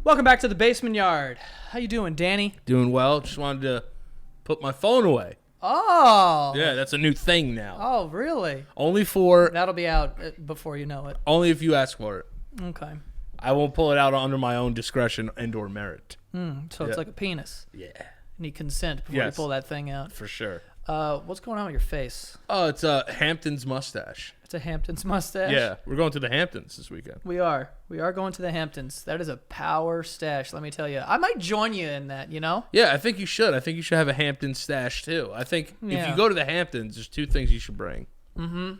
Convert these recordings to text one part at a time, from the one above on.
Welcome back to the Basement Yard. How you doing, Danny? Doing well. Just wanted to put my phone away. Oh. Yeah, that's a new thing now. Oh, really? Only for... That'll be out before you know it. Only if you ask for it. Okay. I won't pull it out under my own discretion and or merit. So it's like a penis. Yeah. You need consent before you pull that thing out. For sure. What's going on with your face? Oh, it's a Hamptons mustache. It's a Hamptons mustache? Yeah, we're going to the Hamptons this weekend. We are. We are going to the Hamptons. That is a power stash, let me tell you. I might join you in that, you know? Yeah, I think you should. I think you should have a Hamptons stash, too. I think if you go to the Hamptons, there's two things you should bring. Mm-hmm.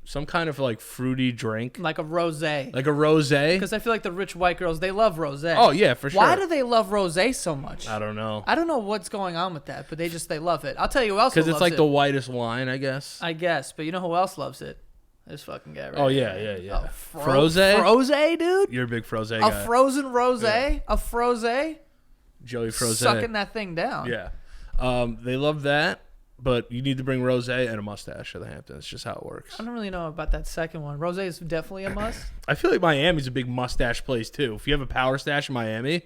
Some kind of, like, fruity drink. Like a rosé. Like a rosé? Because I feel like the rich white girls, they love rosé. Oh, yeah, for sure. Why do they love rosé so much? I don't know. I don't know what's going on with that, but they love it. I'll tell you who else loves it. Because it's like the whitest wine, I guess. I guess, but you know who else loves it? This fucking guy right Oh, here. yeah. Oh, Frosé? Frosé, dude? You're a big frosé guy. A frozen rosé? Yeah. A frosé? Joey Frosé. Sucking that thing down. Yeah. They love that, but you need to bring rosé and a mustache to the Hamptons. It's just how it works. I don't really know about that second one. Rosé is definitely a must. I feel like Miami's a big mustache place, too. If you have a power stash in Miami...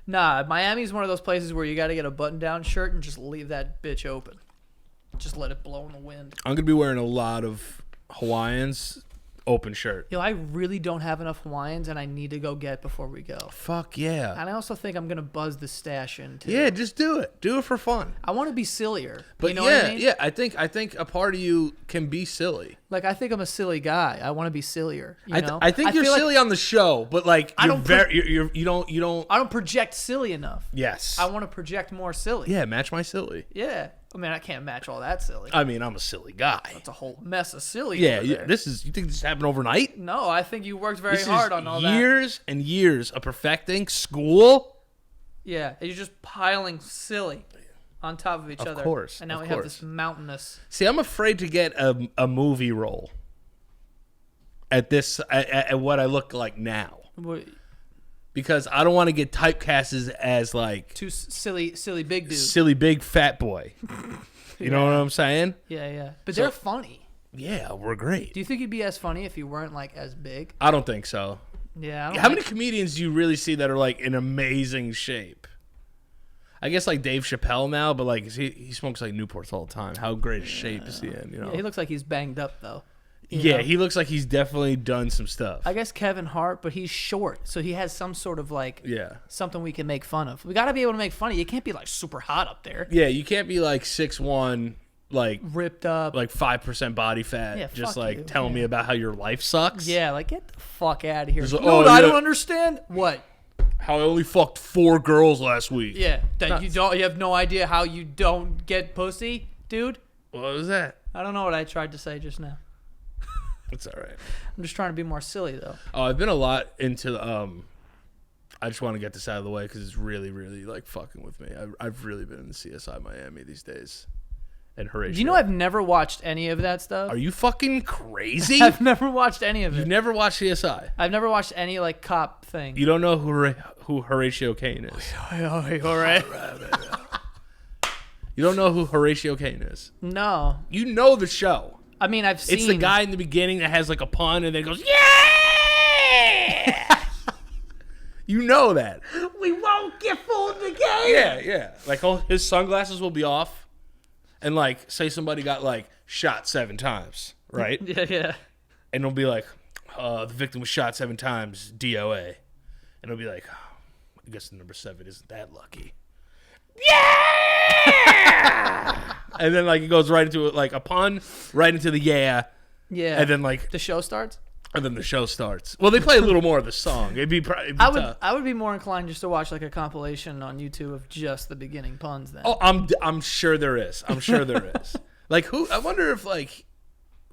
Nah, Miami's one of those places where you got to get a button-down shirt and just leave that bitch open. Just let it blow in the wind. I'm going to be wearing a lot of Hawaiians, open shirt. Yo, I really don't have enough Hawaiians, and I need to go get before we go. Fuck yeah. And I also think I'm going to buzz the stash in, too. Yeah, just do it. Do it for fun. I want to be sillier. But you know yeah, what I mean? yeah, I think a part of you can be silly. Like, I think I'm a silly guy. I want to be sillier. You know? I think you're silly on the show, but like I don't you don't. I don't project silly enough. Yes. I want to project more silly. Yeah, match my silly. Yeah. I mean, I can't match all that silly. I mean, I'm a silly guy. It's a whole mess of silly. Yeah. You think this happened overnight? No, I think you worked very hard on all that. Years and years of perfecting school. Yeah, you're just piling silly on top of each other. Of course. And now we have this mountainous. See, I'm afraid to get a movie role at what I look like now. What, because I don't want to get typecasted as like too silly big dude. Silly big fat boy. You know what I'm saying? Yeah. But they're funny. Yeah, we're great. Do you think you'd be as funny if you weren't like as big? I don't think so. Yeah. How many comedians do you really see that are like in amazing shape? I guess like Dave Chappelle now, but like he smokes like Newports all the time. How great a shape is he in? You know? Yeah, he looks like he's banged up though. Yeah, know? He looks like he's definitely done some stuff. I guess Kevin Hart, but he's short, so he has some sort of like something we can make fun of. We got to be able to make fun of. You can't be like super hot up there. Yeah, you can't be like 6'1", like ripped up, like 5% body fat, yeah, just like telling me about how your life sucks. Yeah, like get the fuck out of here. Like, I don't understand. What? How I only fucked 4 girls last week. Yeah, that you have no idea how you don't get pussy, dude. What was that? I don't know what I tried to say just now. It's all right. I'm just trying to be more silly though. Oh, I've been a lot into I just want to get this out of the way because it's really, really like fucking with me. I've really been in CSI Miami these days, and Horatio. Do you know I've never watched any of that stuff? Are you fucking crazy? I've never watched any of it. You've never watched CSI? I've never watched any like cop thing. You don't know who Horatio Kane is? All right. You don't know who Horatio Kane is? No. You know the show. I mean, I've seen. It's the guy in the beginning that has like a pun and then goes, yeah! You know that. We won't get fooled again. Yeah. Like his sunglasses will be off and like say somebody got like shot 7 times, right? Yeah. And it'll be like, the victim was shot 7 times, DOA. And it'll be like, I guess the number 7 isn't that lucky. Yeah! And then like it goes right into it, like a pun, right into the yeah. And then like the show starts. And then the show starts. Well, they play a little more of the song. It'd be tough. I would be more inclined just to watch like a compilation on YouTube of just the beginning puns. Then. Oh, I'm sure there is. Like who? I wonder if like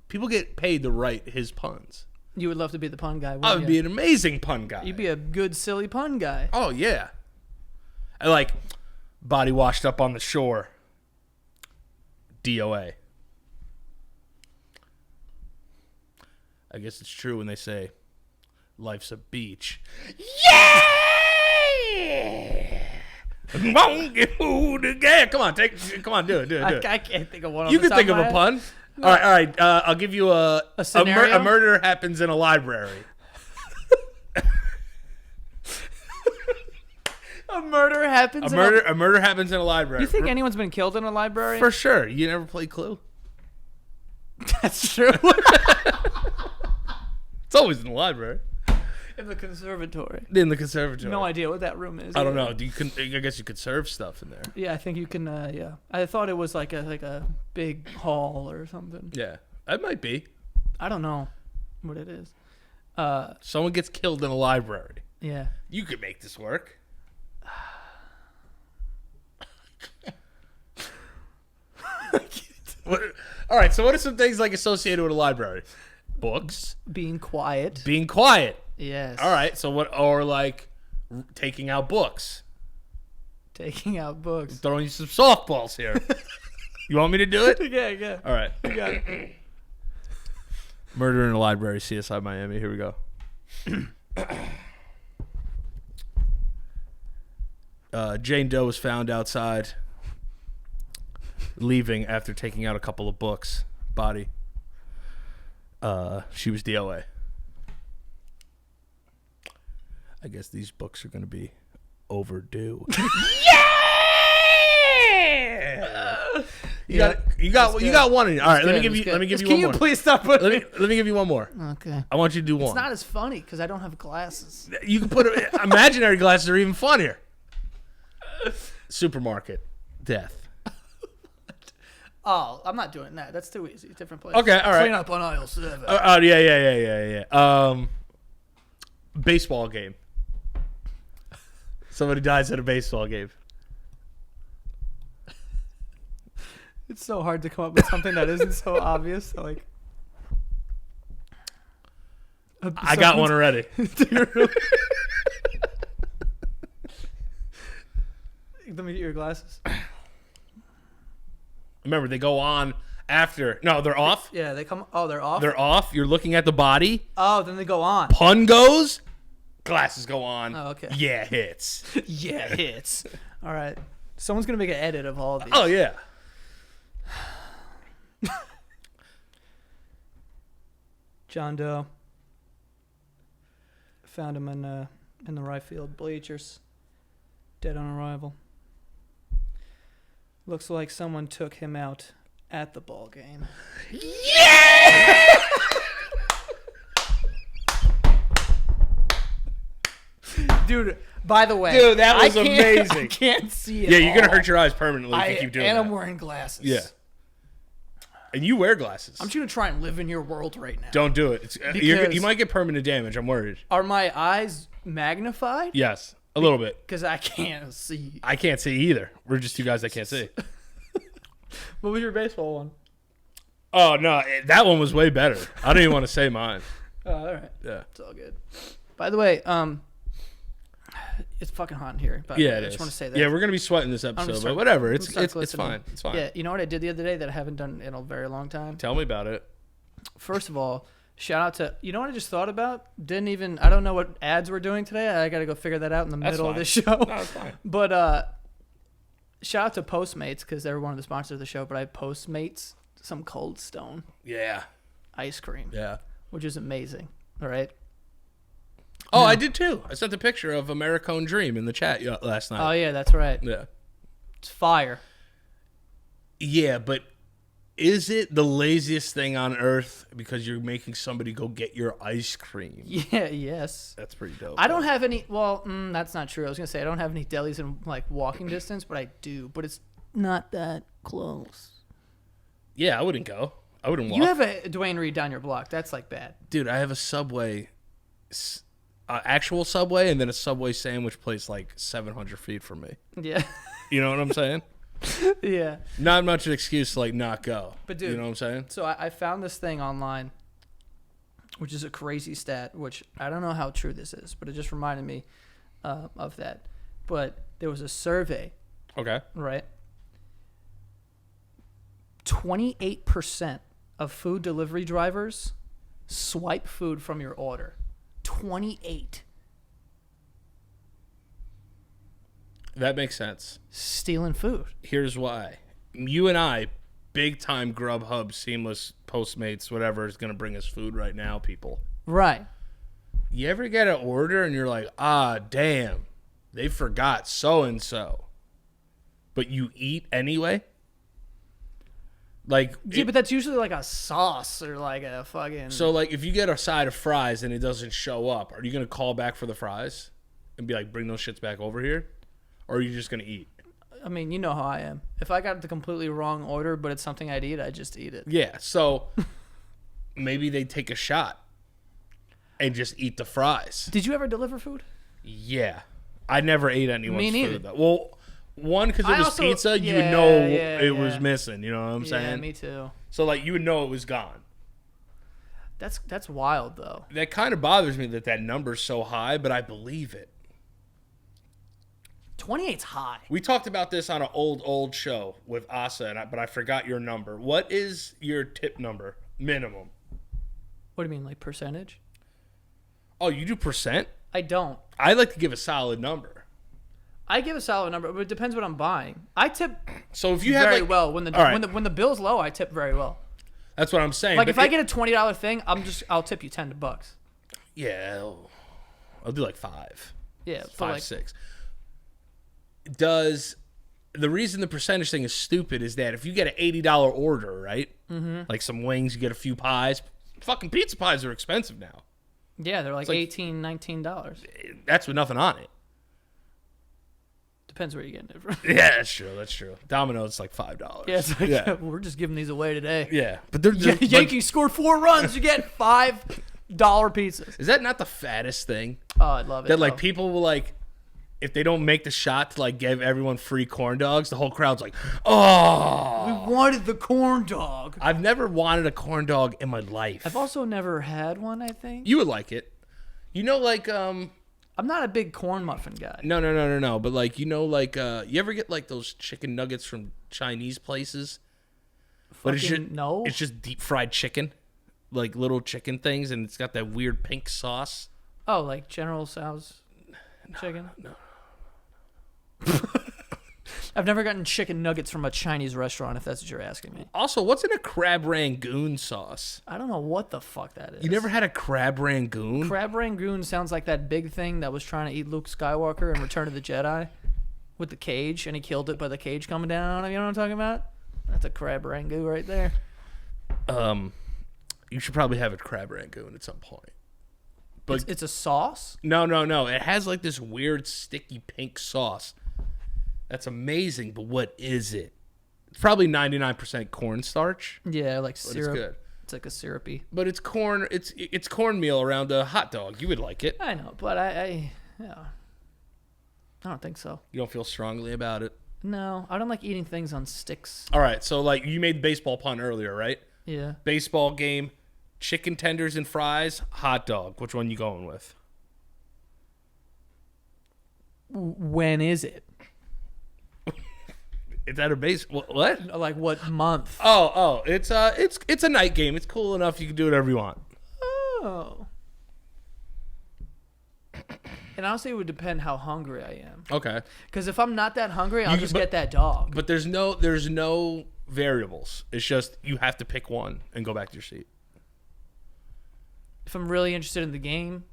people get paid to write his puns. You would love to be the pun guy. I would be an amazing pun guy. You'd be a good silly pun guy. Oh yeah. I like body washed up on the shore. DOA. I guess it's true when they say life's a beach. Yeah! Won't get moved again. Come on, do it. I can't think of one. You can think of a pun. No. All right. I'll give you a scenario? A murder happens in a library. A murder happens. A murder happens in a library. You think anyone's been killed in a library? For sure. You never played Clue? That's true. It's always in the library. In the conservatory. In the conservatory. No idea what that room is. I don't know. I guess you could serve stuff in there. Yeah, I think you can. Yeah, I thought it was like a big hall or something. Yeah, it might be. I don't know what it is. Someone gets killed in a library. Yeah. You could make this work. All right. So what are some things like associated with a library? Books. Being quiet. Being quiet. Yes. All right. So what? Or like taking out books. Taking out books. I'm throwing you some softballs here. You want me to do it? Yeah. All right. You got it. Murder in a library, CSI Miami. Here we go. Jane Doe was found outside leaving after taking out a couple of books. Body. She was DOA. I guess these books are going to be overdue. You got one in you. All right, let me give you one more. Can you please stop putting Let me give you one more. Okay. I want you to do one. It's not as funny because I don't have glasses. You can put imaginary glasses are even funnier. Supermarket death. Oh, I'm not doing that. That's too easy. Different place. Okay, all right. Clean up on aisle 7. Oh yeah. Baseball game. Somebody dies at a baseball game. It's so hard to come up with something that isn't so obvious. Like, I got one already. Let me get your glasses. Remember, they go on after. No, they're off. Yeah, they come. Oh, they're off? They're off. You're looking at the body. Oh, then they go on. Pun goes. Glasses go on. Oh, okay. Yeah, hits. Yeah, hits. All right. Someone's going to make an edit of all of these. Oh, yeah. John Doe. Found him in the right field bleachers. Dead on arrival. Looks like someone took him out at the ball game. Yeah! Dude, by the way. Dude, that was amazing. I can't see it. Yeah, you're going to hurt your eyes permanently if you keep doing that. And I'm wearing glasses. Yeah. And you wear glasses. I'm just going to try and live in your world right now. Don't do it. You might get permanent damage. I'm worried. Are my eyes magnified? Yes, a little bit. Because I can't see. I can't see either. We're just two guys that can't see. What was your baseball one? Oh, no. That one was way better. I don't even want to say mine. Oh, all right. Yeah. It's all good. By the way, it's fucking hot in here. Yeah, I just want to say that. Yeah, we're going to be sweating this episode, but whatever. It's fine. It's fine. Yeah, you know what I did the other day that I haven't done in a very long time? Tell me about it. First of all, shout out to, you know what I just thought about? I don't know what ads we're doing today. I got to go figure that out in the middle of this show. No, it's fine. But shout out to Postmates because they were one of the sponsors of the show, but I Postmates some Cold Stone. Yeah. Ice cream. Yeah. Which is amazing. All right. Oh, I did too. I sent a picture of Americone Dream in the chat last night. Oh, yeah, that's right. Yeah. It's fire. Yeah, but is it the laziest thing on earth because you're making somebody go get your ice cream? Yeah, yes. That's pretty dope. I don't have any, that's not true. I was going to say I don't have any delis in like walking distance, but I do. But it's not that close. Yeah, I wouldn't go. I wouldn't walk. You have a Dwayne Reed down your block. That's like bad. Dude, I have a Subway, actual Subway, and then a Subway sandwich place like 700 feet from me. Yeah. You know what I'm saying? Yeah. Not much an excuse to like not go. But dude, you know what I'm saying? So I found this thing online, which is a crazy stat, which I don't know how true this is, but it just reminded me of that. But there was a survey. Okay. Right? 28% of food delivery drivers swipe food from your order. 28. That makes sense. Stealing food. Here's why. You and I, big time Grubhub, Seamless, Postmates, whatever is going to bring us food right now, people. Right. You ever get an order and you're like, damn, they forgot so-and-so, but you eat anyway? Like, yeah, but that's usually like a sauce or like a fucking. So, like, if you get a side of fries and it doesn't show up, are you going to call back for the fries and be like, bring those shits back over here? Or are you just going to eat? I mean, you know how I am. If I got the completely wrong order, but it's something I'd eat, I just eat it. Yeah, so maybe they take a shot and just eat the fries. Did you ever deliver food? Yeah. I never ate anyone's Me neither. food, though. Well, one, because it I was also- pizza, you yeah, would know yeah, it yeah. was missing. You know what I'm saying? Yeah, me too. So, like, you would know it was gone. That's wild, though. That kind of bothers me that number's so high, but I believe it. 28's high. We talked about this on an old show with Asa, but I forgot your number. What is your tip number, minimum? What do you mean, like percentage? Oh, you do percent? I don't. I like to give a solid number. I give a solid number, but it depends what I'm buying. I tip So if you have very like, well when all right. when the bill's low. I tip very well. That's what I'm saying. Like but if I get a $20 thing, I'll tip you $10. yeah, I'll do like 5. Yeah, for 5, like 6. Does the reason the percentage thing is stupid is that if you get an $80 order, right? Mm-hmm. Like some wings, you get a few pies. Fucking pizza pies are expensive now. yeah, they're like, like $18, $19. That's with nothing on it. Depends where you're getting it from. Yeah, that's true. That's true. Domino's like $5. Yeah, it's like, yeah. we're just giving these away today. Yeah, but they're Yankees scored 4 runs. You get $5 pizzas. Is that not the fattest thing? Oh, I love it. That like though. people will like, if they don't make the shot to like give everyone free corn dogs, the whole crowd's like, oh. We wanted the corn dog. I've never wanted a corn dog in my life. I've also never had one, I think. You would like it. You know, like I'm not a big corn muffin guy. no. But like, you know, like you ever get like those chicken nuggets from Chinese places? But No. It's just deep fried chicken, like little chicken things, and it's got that weird pink sauce. Oh, like General Tso's chicken? No. I've never gotten chicken nuggets from a Chinese restaurant, if that's what you're asking me. Also, what's in a crab rangoon sauce? I don't know what the fuck that is. You never had a crab rangoon? Crab Rangoon sounds like that big thing that was trying to eat Luke Skywalker in Return of the Jedi with the cage, and he killed it by the cage coming down on him. You know what I'm talking about? That's a Crab Rangoon right there. You should probably have a crab rangoon at some point. But It's a sauce? no. It has like this weird sticky pink sauce. That's amazing, but what is it? It's probably 99% cornstarch. Yeah, like But syrup. it's good. It's like a syrupy. But it's corn. It's cornmeal around a hot dog. You would like it. I know, but I don't think so. You don't feel strongly about it. No, I don't like eating things on sticks. All right, so like you made baseball pun earlier, right? Yeah. Baseball game, chicken tenders and fries, hot dog. Which one you going with? When is it? Is that a base? What? Like what month? Oh, it's a night game. It's cool enough. You can do whatever you want. Oh. And honestly, it would depend how hungry I am. Okay, Because if I'm not that hungry, I'll just but- get that dog. but there's no variables. It's just you have to pick one and go back to your seat. If I'm really interested in the game,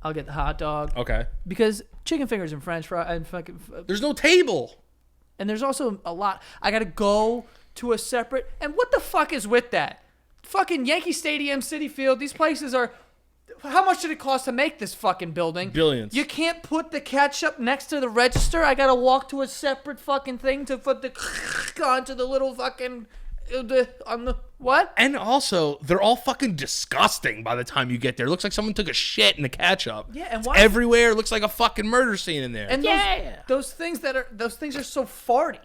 I'll get the hot dog. Okay. Because chicken fingers and French fries and fucking, There's no table. and there's also a lot. I gotta go to a separate. And what the fuck is with that? Fucking Yankee Stadium, Citi Field. These places are. How much did it cost to make this fucking building? Billions. You can't put the ketchup next to the register. I gotta walk to a separate fucking thing to put the onto the little fucking on the what? And also, they're all fucking disgusting by the time you get there. It looks like someone took a shit in the ketchup. Yeah, and It's why- everywhere. It looks like a fucking murder scene in there. And those things are so farty.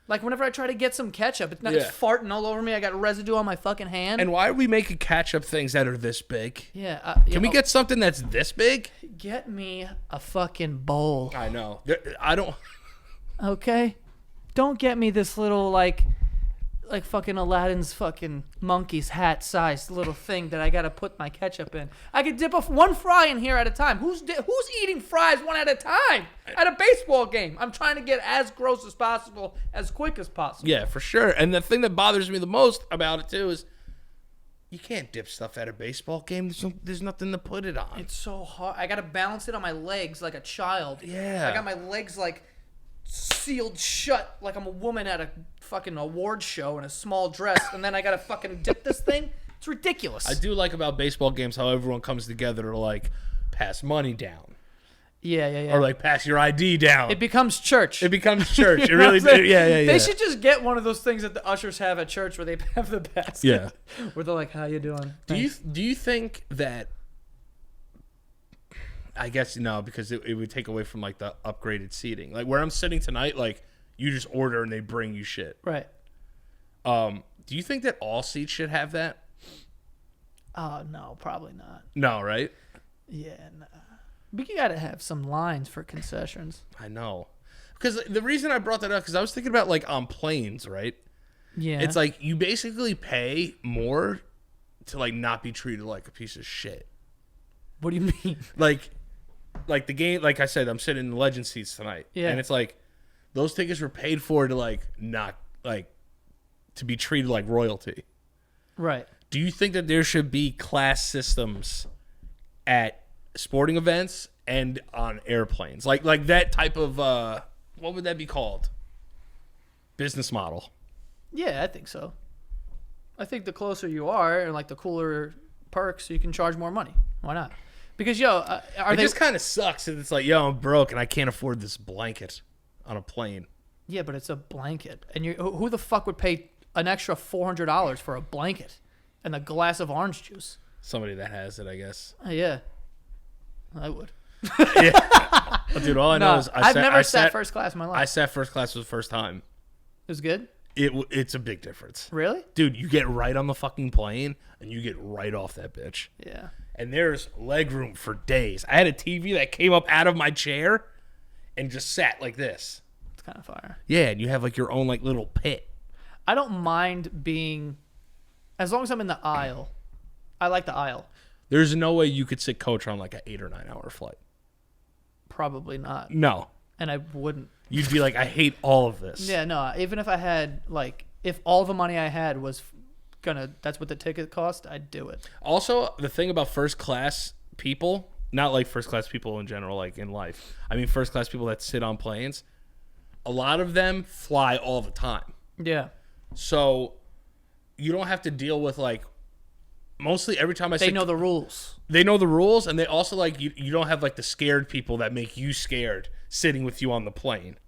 Like whenever I try to get some ketchup, it's farting all over me. I got residue on my fucking hand. And why are we making ketchup things that are this big? Yeah. Can we get something that's this big? Get me a fucking bowl, I know. I don't. okay? Don't get me this little like fucking Aladdin's fucking monkey's hat sized little thing that I gotta put my ketchup in. I could dip off one fry in here at a time. Who's eating fries one at a time at a baseball game? I'm trying to get as gross as possible, as quick as possible. Yeah, for sure. And the thing that bothers me the most about it too is You can't dip stuff at a baseball game. There's nothing to put it on. It's so hard. I gotta balance it on my legs like a child. Yeah. I got my legs like sealed shut like I'm a woman at a fucking award show in a small dress, and then I gotta fucking dip this thing. It's ridiculous. I do like about baseball games how everyone comes together to like pass money down. Yeah. Or like pass your ID down. It becomes church. It becomes church. You It know really. what I'm saying? Yeah. They should just get one of those things that the ushers have at church where they have the basket. Yeah. Where they're like, "How you doing?" Do you think that? I guess no, because it would take away from like the upgraded seating. Like where I'm sitting tonight, like you just order and they bring you shit. Right. Do you think that all seats should have that? Oh no, probably not. No, right? Yeah, nah. But you gotta have some lines for concessions. I know. Because the reason I brought that up, because I was thinking about like on planes, right? Yeah. It's like you basically pay more to like not be treated like a piece of shit. What do you mean? Like the game, like I said, I'm sitting in the legend seats tonight. Yeah. And it's like those tickets were paid for to like not like to be treated like royalty. Right. Do you think that there should be class systems at sporting events and on airplanes? Like that type of what would that be called? Business model. Yeah, I think so. I think the closer you are and like the cooler perks, you can charge more money. Why not? Because It just kind of sucks that it's like, yo, I'm broke and I can't afford this blanket on a plane. Yeah, but it's a blanket, and who the fuck would pay an extra $400 for a blanket and a glass of orange juice? Somebody that has it, I guess. Yeah, I would. Yeah. Dude, all I know is I've never sat first class in my life. I sat first class for the first time. It was good? It's a big difference. Really? Dude, you get right on the fucking plane and you get right off that bitch. Yeah. And there's leg room for days. I had a TV that came up out of my chair and just sat like this. It's kind of fire. Yeah, and you have like your own like little pit. I don't mind being, as long as I'm in the aisle. I like the aisle. There's no way you could sit coach on like an 8 or 9 hour flight. Probably not. No. And I wouldn't. You'd be like, I hate all of this. Yeah, no. Even if I had, like, if all the money I had was that's what the ticket cost, I'd do it. Also, the thing about first class people, not like first class people in general, like in life. I mean, first class people that sit on planes, a lot of them fly all the time. Yeah. So you don't have to deal with like, mostly every time They know the rules. They know the rules, and they also like you don't have like the scared people that make you scared sitting with you on the plane.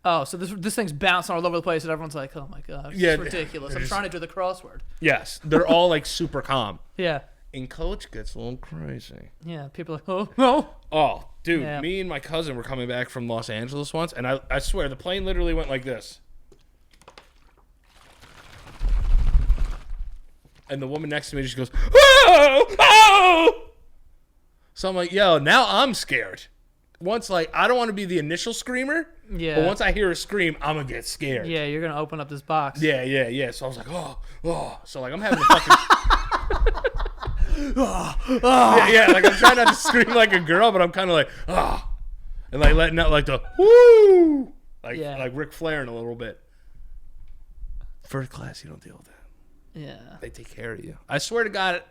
Oh, so this thing's bouncing all over the place, and everyone's like, "Oh my gosh, Yeah, it's ridiculous." I'm trying to do the crossword. Yes, they're all like super calm. Yeah, And coach gets a little crazy. yeah. People are like, "Oh no." Oh, dude, Yeah. me and my cousin were coming back from Los Angeles once, and I swear the plane literally went like this. And the woman next to me just goes, "Oh, oh!" So I'm like, yo, now I'm scared. Once, like, I don't want to be the initial screamer. Yeah. But once I hear a scream, I'm going to get scared. Yeah, you're gonna open up this box. Yeah. So I was like, oh. So, like, I'm having a fucking... Yeah, like, I'm trying not to scream like a girl, but I'm kind of like, and, like, letting out, like, the woo! Like Ric Flair in a little bit. First class, you don't deal with that. Yeah. They take care of you. I swear to God,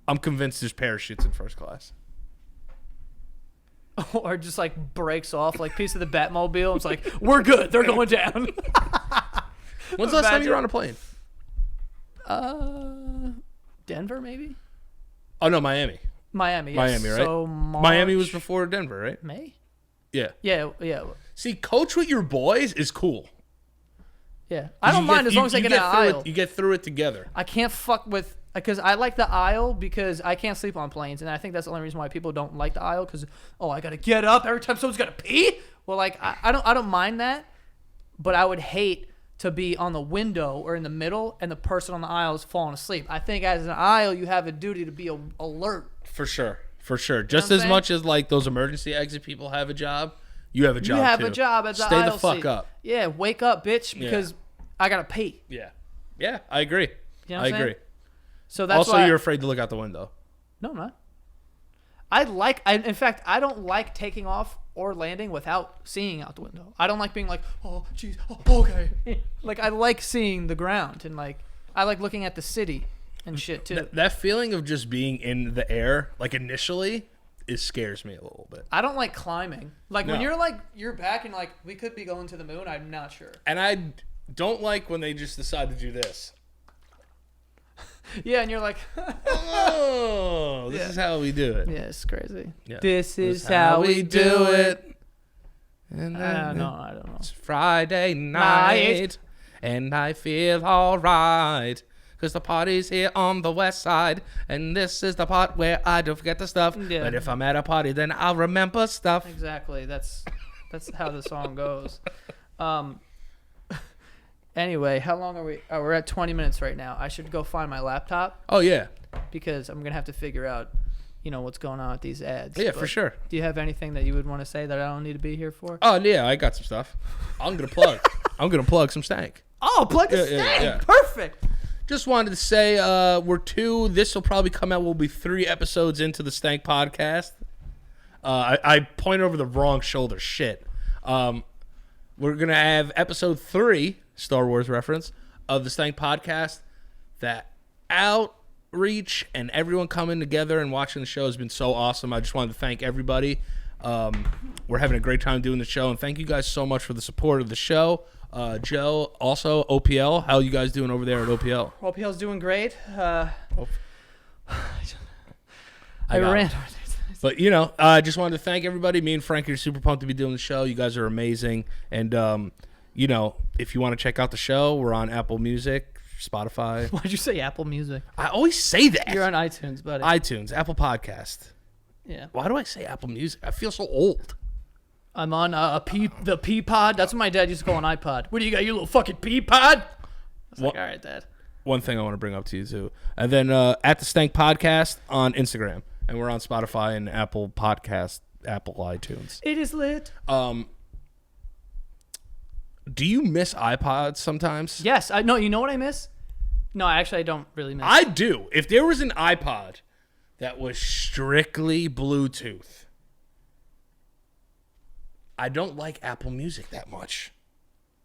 I'm convinced there's parachutes in first class. Or just like breaks off like piece of the Batmobile. It's like, we're good. They're going down. When's the last time you were on a plane? Denver maybe. Oh no, Miami. Miami. Yes. Miami, right? So Miami was before Denver, right? May. Yeah. Yeah. See, coach with your boys is cool. Yeah. I don't mind as long as I get in the aisle. You get through it together. I can't fuck with. Because I like the aisle because I can't sleep on planes, and I think that's the only reason why people don't like the aisle. Because I gotta get up every time someone's gotta pee. Well, like I don't mind that, but I would hate to be on the window or in the middle and the person on the aisle is falling asleep. I think as an aisle you have a duty to be alert. For sure. Just what I'm as saying? much as like those emergency exit people have a job, you have a job. You have too. a job as an Stay aisle the fuck seat. up. Yeah, wake up, bitch, because I gotta pee. Yeah, I agree. You know what I I'm saying? agree. So that's Also, why you're afraid to look out the window. No, I'm not. In fact, I don't like taking off or landing without seeing out the window. I don't like being like, oh, jeez, oh, okay. Like, I like seeing the ground, and, like, I like looking at the city. and shit too. That feeling of just being in the air, like initially, it scares me a little bit. I don't like climbing. Like No. when you're back and like we could be going to the moon. I'm not sure. And I don't like when they just decide to do this. Yeah, and you're like, oh, this is how we do it. yeah, it's crazy. Yeah. This is how we do it. And I don't know. It's Friday night, and I feel all right. Because the party's here on the west side, and this is the part where I don't forget the stuff. Yeah. But if I'm at a party, then I'll remember stuff. Exactly. That's how the song goes. Anyway, how long are we? Oh, we're at 20 minutes right now. I should go find my laptop Oh, yeah. because I'm gonna have to figure out, what's going on with these ads. Yeah, But for sure. Do you have anything that you would want to say that I don't need to be here for? Oh, yeah, I got some stuff. I'm going to plug some stank. Oh, plug the stank. Perfect. Just wanted to say this will probably come out. We'll be 3 episodes into the Stank podcast. I point over the wrong shoulder. Shit. We're going to have episode 3, Star Wars reference, of the Stank podcast. That outreach and everyone coming together and watching the show has been so awesome. I just wanted to thank everybody. We're having a great time doing the show, and thank you guys so much for the support of the show. Joe, also OPL. How you guys doing over there at OPL? OPL's doing great. I got ran. it. But, I just wanted to thank everybody. Me and Frankie are super pumped to be doing the show. You guys are amazing. And, if you want to check out the show, we're on Apple Music, Spotify. Why'd you say Apple Music? I always say that. You're on iTunes, buddy. iTunes, Apple Podcast. Yeah. Why do I say Apple Music? I feel so old. I'm on the P-Pod. That's what my dad used to call an iPod. What do you got, you little fucking P-Pod? I was like, all right, Dad. One thing I want to bring up to you, too. And then at the Stank Podcast on Instagram. And we're on Spotify and Apple Podcast, Apple iTunes. It is lit. Do you miss iPods sometimes? Yes. No, you know what I miss? No, I don't really miss. I do. If there was an iPod that was strictly Bluetooth, I don't like Apple Music that much.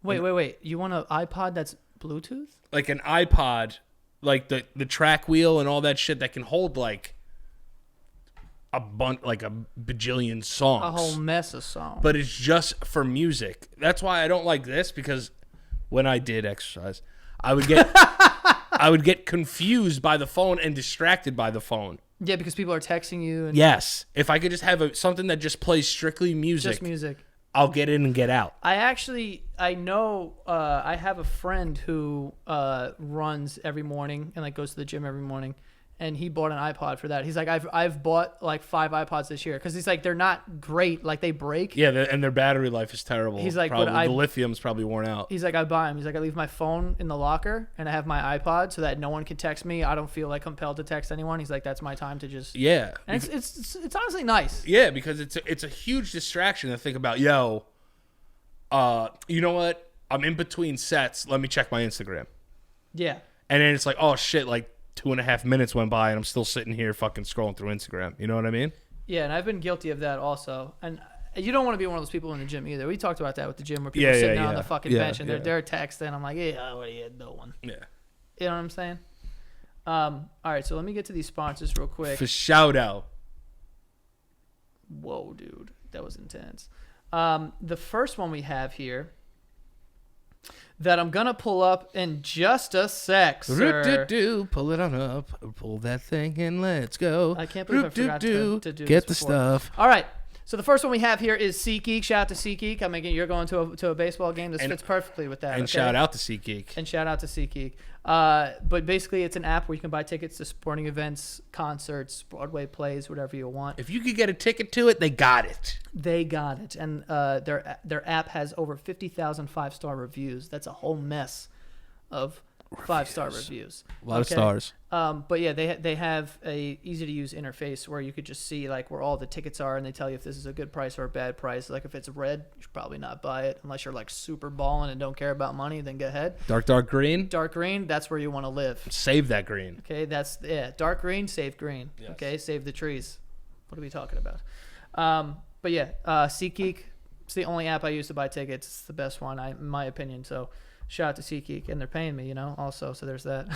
Wait. You want an iPod that's Bluetooth? Like an iPod, like the track wheel and all that shit that can hold like a bajillion songs. A whole mess of songs. But it's just for music. That's why I don't like this, because when I did exercise, I would get confused by the phone and distracted by the phone. Yeah, because people are texting you. And Yes. If I could just have something that just plays strictly music. Just music. I'll get in and get out. I know I have a friend who runs every morning and like goes to the gym every morning, and he bought an iPod for that. He's like, I've bought like 5 iPods this year, because he's like, they're not great, like they break. Yeah, and their battery life is terrible. He's like, probably. but the lithium's probably worn out. He's like, I buy them. He's like, I leave my phone in the locker and I have my iPod so that no one can text me. I don't feel like compelled to text anyone. He's like, that's my time to just. Yeah, And it's honestly nice. Yeah, because it's a huge distraction to think about. You know what? I'm in between sets. Let me check my Instagram. Yeah. And then it's like, oh shit, like 2.5 minutes went by and I'm still sitting here fucking scrolling through Instagram. You know what I mean? Yeah, and I've been guilty of that also. And you don't want to be one of those people in the gym either. We talked about that with the gym where people are sitting down on the fucking bench and they're texting. I'm like, yeah, what are you doing? Yeah. You know what I'm saying? All right, so let me get to these sponsors real quick. For shout out. Whoa, dude. That was intense. The first one we have here that I'm going to pull up in just a sec, sir. Pull it on up. Pull that thing and let's go. I can't believe I forgot to do Get this the before. stuff. All right. So the first one we have here is SeatGeek. Shout out to SeatGeek. I mean, you're going to a baseball game. This fits perfectly with that. And shout out to SeatGeek. And shout out to SeatGeek. But basically, it's an app where you can buy tickets to sporting events, concerts, Broadway plays, whatever you want. If you could get a ticket to it, they got it. They got it. And their app has over 50,000 5-star reviews. That's a whole mess of 5-star reviews. A lot of stars. But yeah, they have a easy to use interface where you could just see like where all the tickets are, and they tell you if this is a good price or a bad price. Like if it's red, you should probably not buy it unless you're like super balling and don't care about money. Then go ahead. Dark green. Dark green. That's where you want to live. Save that green. Okay, dark green, save green. Yes. Okay, save the trees. What are we talking about? But yeah, SeatGeek. It's the only app I use to buy tickets. It's the best one, in my opinion. So shout out to SeatGeek, and they're paying me, also. So there's that.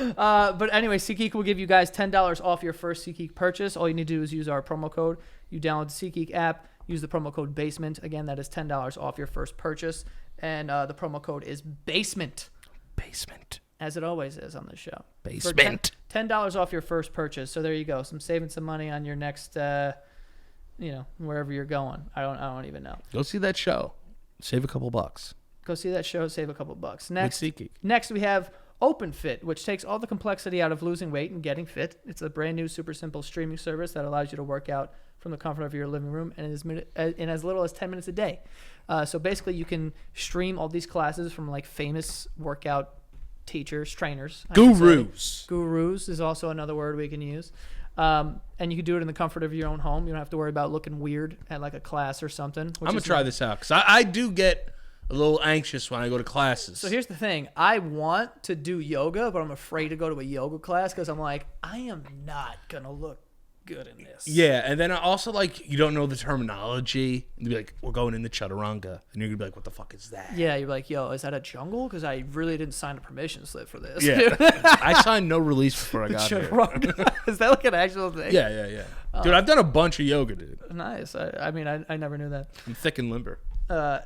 But anyway, SeatGeek will give you guys $10 off your first SeatGeek purchase. All you need to do is use our promo code. You download the SeatGeek app, use the promo code BASEMENT. Again, that is $10 off your first purchase. And the promo code is BASEMENT. Basement. As it always is on this show. Basement. $10 off your first purchase. So there you go. Saving some money on your next, wherever you're going. I don't even know. Go see that show. Save a couple bucks. Go see that show. Save a couple bucks. Next, With SeatGeek. Next we have OpenFit, which takes all the complexity out of losing weight and getting fit. It's a brand new, super simple streaming service that allows you to work out from the comfort of your living room in as little as 10 minutes a day. So basically, you can stream all these classes from like famous workout teachers, trainers. Gurus is also another word we can use. And you can do it in the comfort of your own home. You don't have to worry about looking weird at like a class or something. I'm going to try this out because I do get a little anxious when I go to classes. So here's the thing. I want to do yoga, but I'm afraid to go to a yoga class because I'm like, I am not going to look good in this. Yeah, and then I also, like, you don't know the terminology. And you'll be like, we're going in the chaturanga. And you're going to be like, what the fuck is that? Yeah, you're like, yo, is that a jungle? Because I really didn't sign a permission slip for this. Yeah. I signed no release before I got here. Is that like an actual thing? Yeah. Dude, I've done a bunch of yoga, dude. Nice. I mean, I never knew that. I'm thick and limber. But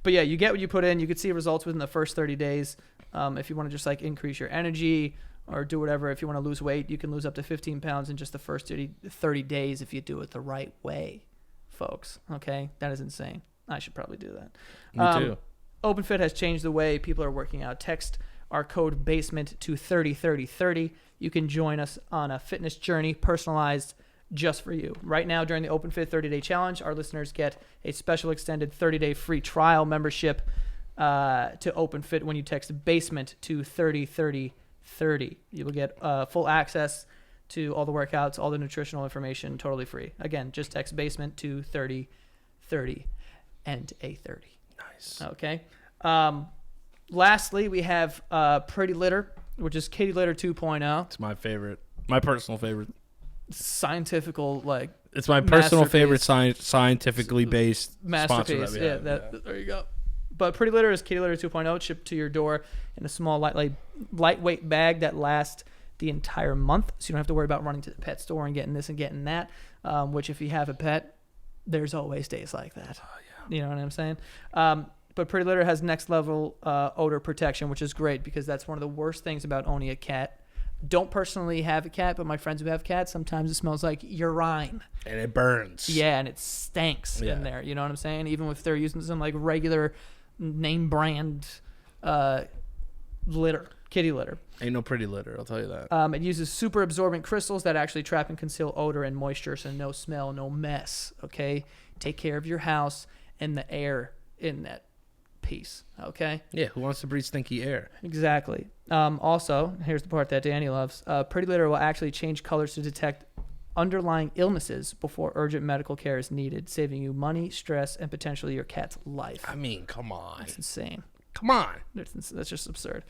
yeah, you get what you put in. You could see results within the first 30 days. If you want to just like increase your energy or do whatever, if you want to lose weight, you can lose up to 15 pounds in just the first 30 days if you do it the right way, folks. Okay, that is insane. I should probably do that. Me too. OpenFit has changed the way people are working out. Text our code BASEMENT to 303030. You can join us on a fitness journey personalized just for you. Right now, during the OpenFit 30-day challenge, our listeners get a special extended 30-day free trial membership to OpenFit when you text BASEMENT to 303030. You will get full access to all the workouts, all the nutritional information, totally free. Again, just text BASEMENT to 3030 and a 30. Nice. Okay. Lastly, we have Pretty Litter, which is Kitty Litter 2.0. It's my favorite. My personal favorite. Scientifical, like, it's my personal favorite scientifically based masterpiece. Yeah, there you go. But Pretty Litter is Kitty Litter 2.0. It's shipped to your door in a small, lightweight bag that lasts the entire month, so you don't have to worry about running to the pet store and getting this and getting that. Which, if you have a pet, there's always days like that. Oh, yeah. You know what I'm saying? But Pretty Litter has next level odor protection, which is great because that's one of the worst things about owning a cat. Don't personally have a cat, but my friends who have cats, sometimes it smells like urine. And it burns. Yeah, and it stinks in there. You know what I'm saying? Even if they're using some like regular name brand litter, kitty litter. Ain't no pretty litter, I'll tell you that. It uses super absorbent crystals that actually trap and conceal odor and moisture, so no smell, no mess. Okay? Take care of your house and the air in that piece. Okay? Yeah, who wants to breathe stinky air? Exactly. Also, here's the part that Danny loves. Pretty Litter will actually change colors to detect underlying illnesses before urgent medical care is needed, saving you money, stress, and potentially your cat's life. I mean, come on. That's insane. Come on. That's just absurd.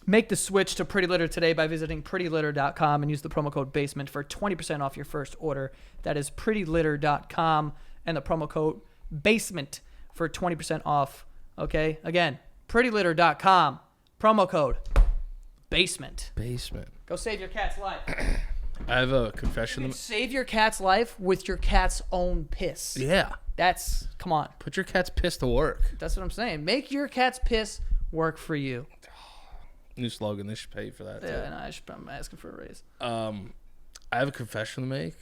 Make the switch to Pretty Litter today by visiting prettylitter.com and use the promo code BASEMENT for 20% off your first order. That is prettylitter.com and the promo code BASEMENT for 20% off. Okay? Again, prettylitter.com, promo code BASEMENT. Basement. Go save your cat's life. I have a confession. Save your cat's life with your cat's own piss. Yeah. Come on. Put your cat's piss to work. That's what I'm saying. Make your cat's piss work for you. New slogan. They should pay for that, too. Yeah, no, I'm asking for a raise. I have a confession to make.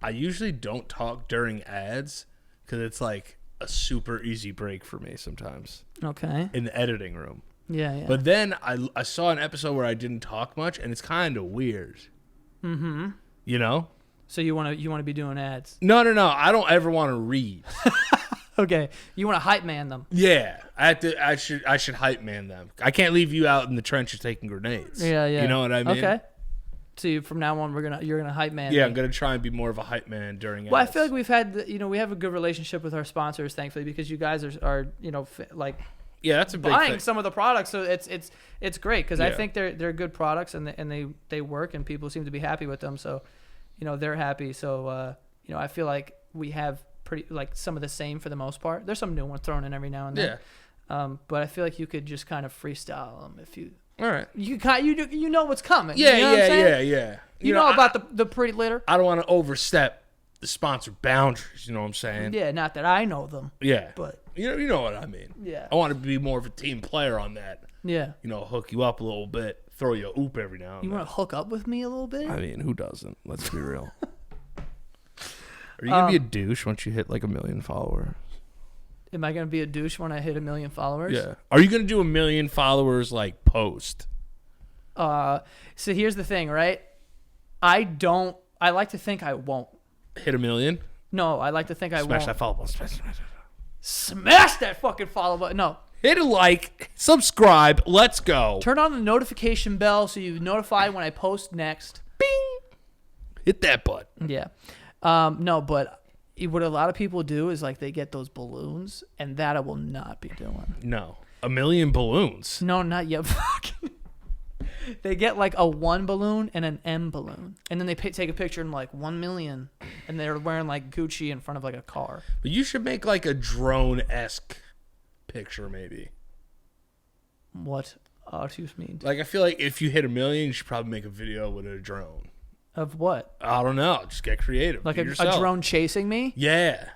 I usually don't talk during ads because it's like a super easy break for me sometimes. Okay. In the editing room. Yeah. But then I saw an episode where I didn't talk much, and it's kind of weird. Mm-hmm. You know? So you want to be doing ads? No. I don't ever want to read. Okay. You want to hype man them? Yeah. I should hype man them. I can't leave you out in the trenches taking grenades. Yeah. You know what I mean? Okay. So from now on, you're gonna hype man. Yeah, I'm gonna try and be more of a hype man during ads. Well, I feel like we have a good relationship with our sponsors, thankfully, because you guys are like. Yeah, that's a big buying thing. Some of the products, so it's great because I think they're good products and they work and people seem to be happy with them. So, they're happy. So, I feel like we have pretty like some of the same for the most part. There's some new ones thrown in every now and then. But I feel like you could just kind of freestyle them if you. All right. You know what's coming. Yeah, you know what I'm saying? yeah. You know about the pretty litter. I don't want to overstep the sponsor boundaries. You know what I'm saying? Yeah, not that I know them. Yeah. But you know what I mean. Yeah. I want to be more of a team player on that. Yeah. You know, hook you up a little bit, throw you a oop every now and then. You want to hook up with me a little bit? I mean, who doesn't? Let's be real. Are you gonna be a douche once you hit like 1 million followers? Am I gonna be a douche when I hit 1 million followers? Yeah. Are you gonna do 1 million followers like post? So here's the thing, right? I like to think I won't. Hit 1 million? No, I like to think I Smash won't. that follow button. Smash that fucking follow button. No. Hit a like, subscribe, let's go. Turn on the notification bell so you're notified when I post next. Bing. Hit that button. Yeah. No, but what a lot of people do is like they get those balloons, and that I will not be doing. No. 1 million balloons. No, not yet. They get like a 1 balloon and an M balloon, and then they take a picture and like 1 million, and they're wearing like Gucci in front of like a car. But you should make like a drone-esque picture maybe. What do you mean? Like I feel like if you hit 1 million, you should probably make a video with a drone. Of what? I don't know. Just get creative. Like a drone chasing me? Yeah.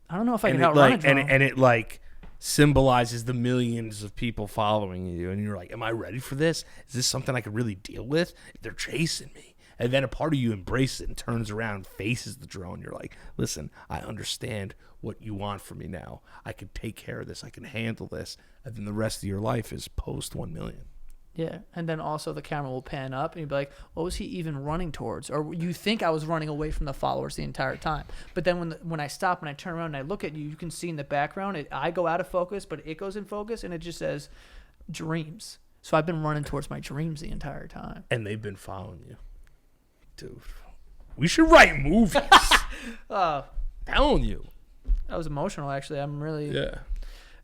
I don't know if I can outrun a drone. And it like symbolizes the millions of people following you, and you're like, am I ready for this? Is this something I could really deal with? They're chasing me. And then a part of you embraces it and turns around and faces the drone. You're like, listen, I understand what you want from me now. I can take care of this. I can handle this. And then the rest of your life is post 1 million. Yeah, and then also the camera will pan up and you'll be like, what was he even running towards? Or you think I was running away from the followers the entire time. But then when I stop and I turn around and I look at you, you can see in the background, I go out of focus, but it goes in focus, and it just says dreams. So I've been running towards my dreams the entire time. And they've been following you. Dude, we should write movies. Telling you. That was emotional, actually. I'm really... Yeah.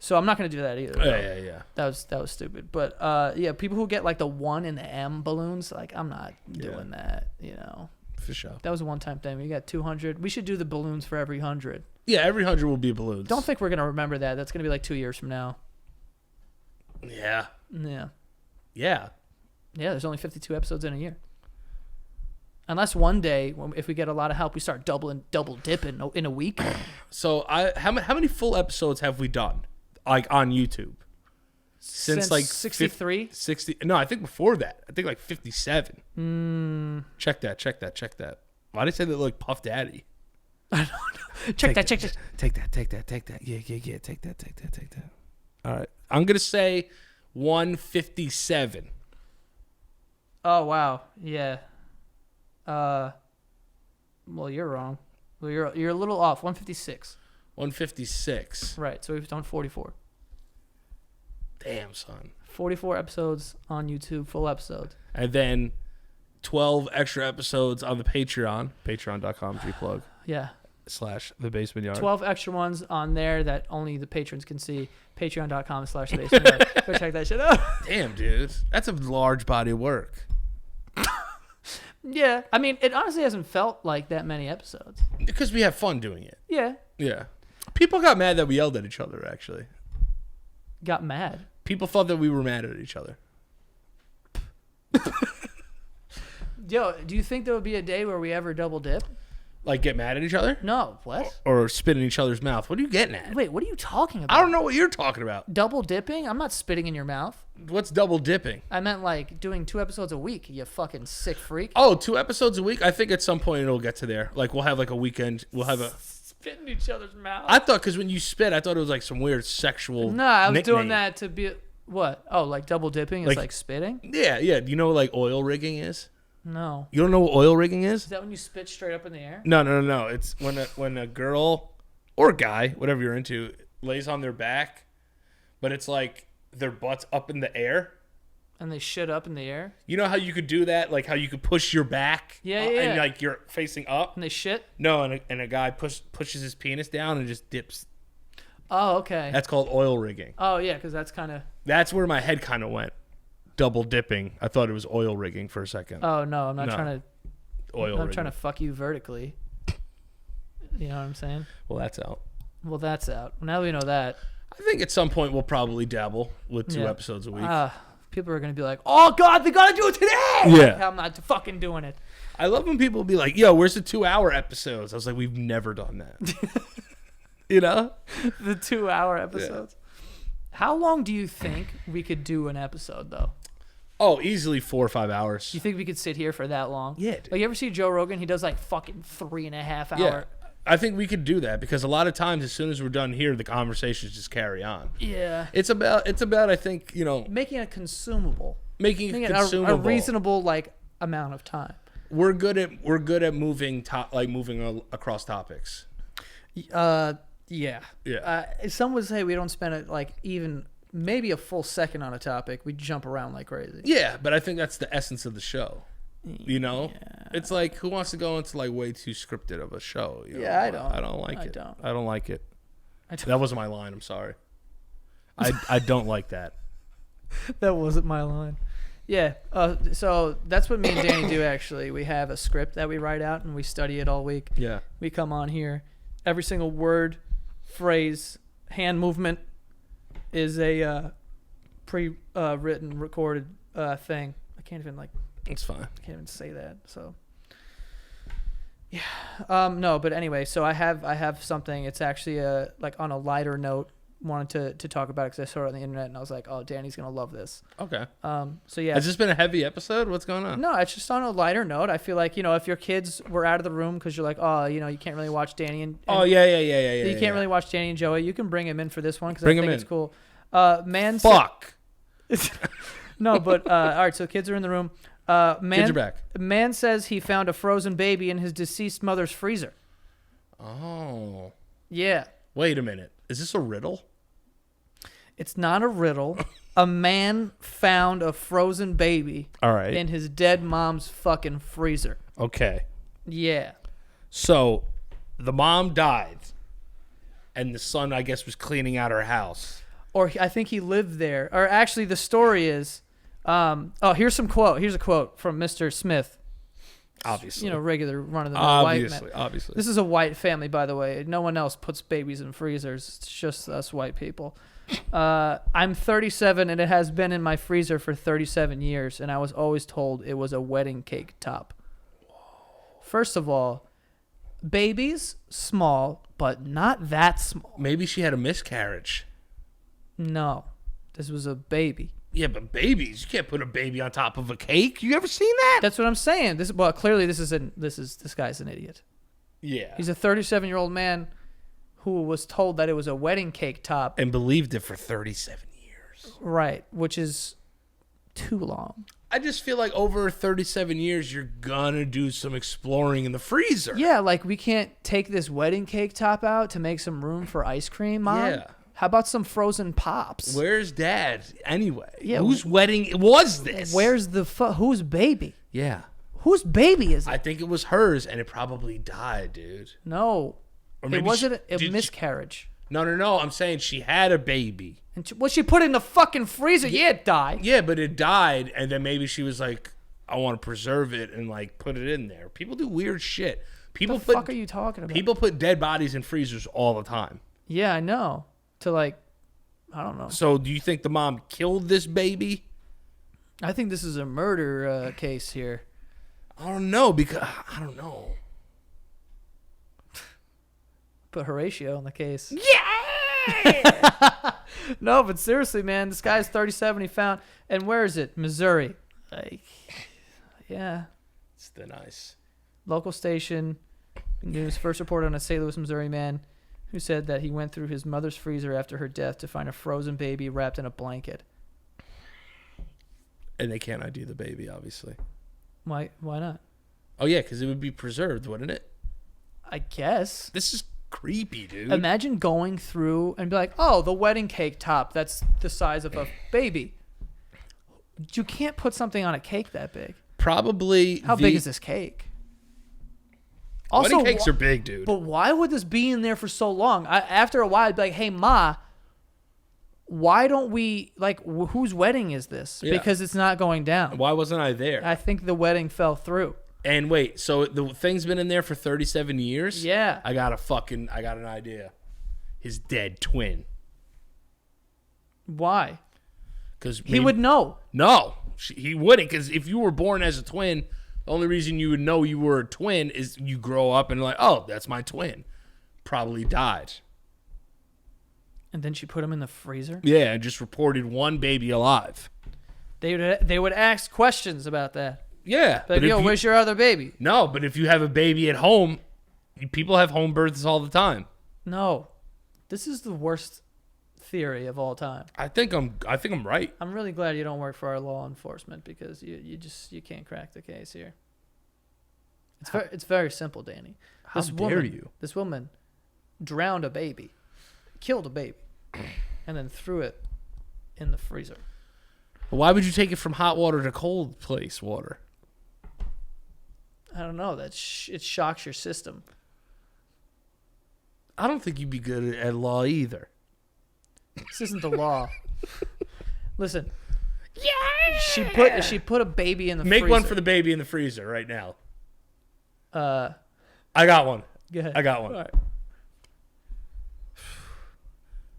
So I'm not going to do that either. Yeah. That was stupid. But yeah, people who get like the 1 and the M balloons, like I'm not doing that, you know. For sure. That was a one-time thing. We got 200. We should do the balloons for every 100. Yeah, every 100 will be balloons. Don't think we're going to remember that. That's going to be like 2 years from now. Yeah. Yeah. Yeah. Yeah, there's only 52 episodes in a year. Unless one day, if we get a lot of help, we start double dipping in a week. So how many full episodes have we done? Like on YouTube? Since like 63? 60. No, I think before that. I think like 57. Check that. Why did I say that like Puff Daddy? I don't know. Check that. Take that. Yeah. Take that. All right. I'm going to say 157. Oh, wow. Yeah. Well, you're wrong. Well, you're a little off. 156. 156. Right. So we've done 44. Damn, son. 44 episodes on YouTube, full episodes. And then 12 extra episodes on the Patreon. Patreon.com, Gplug. Yeah. /The Basement Yard. 12 extra ones on there that only the patrons can see. Patreon.com/The Basement Yard. Go check that shit out. Damn, dude. That's a large body of work. Yeah. I mean, it honestly hasn't felt like that many episodes. Because we have fun doing it. Yeah. Yeah. People got mad that we yelled at each other, actually. Got mad. People thought that we were mad at each other. Yo, do you think there would be a day where we ever double dip? Like get mad at each other? No. What? Or spit in each other's mouth. What are you getting at? Wait, what are you talking about? I don't know what you're talking about. Double dipping? I'm not spitting in your mouth. What's double dipping? I meant like doing 2 episodes a week, you fucking sick freak. Oh, 2 episodes a week? I think at some point it'll get to there. Like we'll have like a weekend. We'll have a... Spit in each other's mouth. I thought because when you spit, I thought it was like some weird sexual No, I was nickname. doing that to be... What? Oh, like double dipping is like spitting? Yeah. Do you know what like oil rigging is? No. You don't know what oil rigging is? Is that when you spit straight up in the air? No. It's when a girl or a guy, whatever you're into, lays on their back, but it's like their butt's up in the air. And they shit up in the air? You know how you could do that? Like how you could push your back? Yeah. And like you're facing up? And they shit? No, and a guy pushes his penis down and just dips. Oh, okay. That's called oil rigging. Oh, yeah, because that's kind of... That's where my head kind of went. Double dipping. I thought it was oil rigging for a second. Oh, no, I'm not trying to... Oil I'm trying to fuck you vertically. You know what I'm saying? Well, that's out. Well, that's out. Now we know that. I think at some point we'll probably dabble with 2 episodes a week. People are going to be like, oh, God, they got to do it today. Yeah. Like, I'm not fucking doing it. I love when people be like, yo, where's the 2-hour episodes? I was like, we've never done that. You know? The 2-hour episodes. Yeah. How long do you think we could do an episode, though? Oh, easily 4 or 5 hours. You think we could sit here for that long? Yeah, dude. Like, you ever see Joe Rogan? He does like fucking 3.5 hour. Yeah. I think we could do that because a lot of times as soon as we're done here, the conversations just carry on. Yeah. It's about I think, making it consumable. Making it consumable. A reasonable like amount of time. We're good at moving across topics. Yeah. Yeah. Some would say we don't spend it like even maybe a full second on a topic. We jump around like crazy. Yeah, but I think that's the essence of the show. Yeah. It's like, who wants to go into like way too scripted of a show? Yeah, I don't. I don't like it. I don't like it. Don't. That wasn't my line. I'm sorry. I don't like that. That wasn't my line. Yeah. So that's what me and Danny do. Actually, we have a script that we write out and we study it all week. Yeah. We come on here. Every single word, phrase, hand movement is a pre-written, recorded thing. I can't even like. It's fine. I can't even say that. So, yeah. No, but anyway, so I have something. It's actually like on a lighter note. Wanted to talk about it because I saw it on the internet and I was like, oh, Danny's gonna love this. Okay. So yeah. Has this been a heavy episode? What's going on? No, it's just on a lighter note. I feel like if your kids were out of the room because you're like, oh, you can't really watch Danny and oh yeah. You can't really watch Danny and Joey. You can bring him in for this one because I think it's cool. Fuck. No, but all right. So kids are in the room. Kids are back. Man says he found a frozen baby in his deceased mother's freezer. Oh. Yeah. Wait a minute. Is this a riddle? It's not a riddle. A man found a frozen baby in his dead mom's fucking freezer. Okay. Yeah. So the mom died and the son, I guess, was cleaning out her house. Or I think he lived there. Or actually the story is... here's a quote from Mr. Smith. Obviously. Regular run-of-the-mill white man. Obviously. This is a white family, by the way. No one else puts babies in freezers. It's just us white people. I'm 37, and it has been in my freezer for 37 years, and I was always told it was a wedding cake top. First of all, babies, small, but not that small. Maybe she had a miscarriage. No. This was a baby. Yeah, but babies, you can't put a baby on top of a cake. You ever seen that? That's what I'm saying. Clearly this guy's an idiot. Yeah. He's a 37-year-old man who was told that it was a wedding cake top and believed it for 37 years. Right, which is too long. I just feel like over 37 years you're gonna do some exploring in the freezer. Yeah, like we can't take this wedding cake top out to make some room for ice cream, Mom? Yeah. How about some frozen pops? Where's Dad anyway? Yeah, whose wedding was this? Where's whose baby? Yeah. Whose baby is it? I think it was hers, and it probably died, dude. No. Or maybe it wasn't a miscarriage. No. I'm saying she had a baby. And she put it in the fucking freezer. Yeah, it died. Yeah, but it died, and then maybe she was like, I want to preserve it and like put it in there. People do weird shit. What the fuck are you talking about? People put dead bodies in freezers all the time. Yeah, I know. To like, I don't know. So do you think the mom killed this baby? I think this is a murder case here. I don't know because I don't know. Put Horatio on the case. Yeah. No, but seriously, man, this guy's 37. He found, and where is it? Missouri. Like, yeah. It's the nice local station. News first report on a St. Louis, Missouri man who said that he went through his mother's freezer after her death to find a frozen baby wrapped in a blanket. And they can't ID the baby, obviously. Why not? Oh, yeah, because it would be preserved, wouldn't it? I guess. This is creepy, dude. Imagine going through and be like, oh, the wedding cake top, that's the size of a baby. You can't put something on a cake that big. Probably. How big is this cake? Also, wedding cakes are big, dude. But why would this be in there for so long? After a while, I'd be like, hey, Ma, why don't we, like, whose wedding is this? Yeah. Because it's not going down. Why wasn't I there? I think the wedding fell through. And wait, so the thing's been in there for 37 years? Yeah. I got an idea. His dead twin. Why? Because He would know. No, he wouldn't. Because if you were born as a twin, the only reason you would know you were a twin is you grow up and like, oh, that's my twin. Probably died. And then she put him in the freezer? Yeah, and just reported one baby alive. They would ask questions about that. Yeah. Like, yo, where's your other baby? No, but if you have a baby at home, people have home births all the time. No. This is the worst theory of all time. I think I'm right. I'm really glad you don't work for our law enforcement because you can't crack the case here. It's very simple, Danny. How dare you? This woman drowned a baby, killed a baby, and then threw it in the freezer. Why would you take it from hot water to cold place water? I don't know. It shocks your system. I don't think you'd be good at law either. This isn't the law. Listen. Yeah. She put a baby in the freezer. Make one for the baby in the freezer right now. I got one. Go ahead. I got one. All right.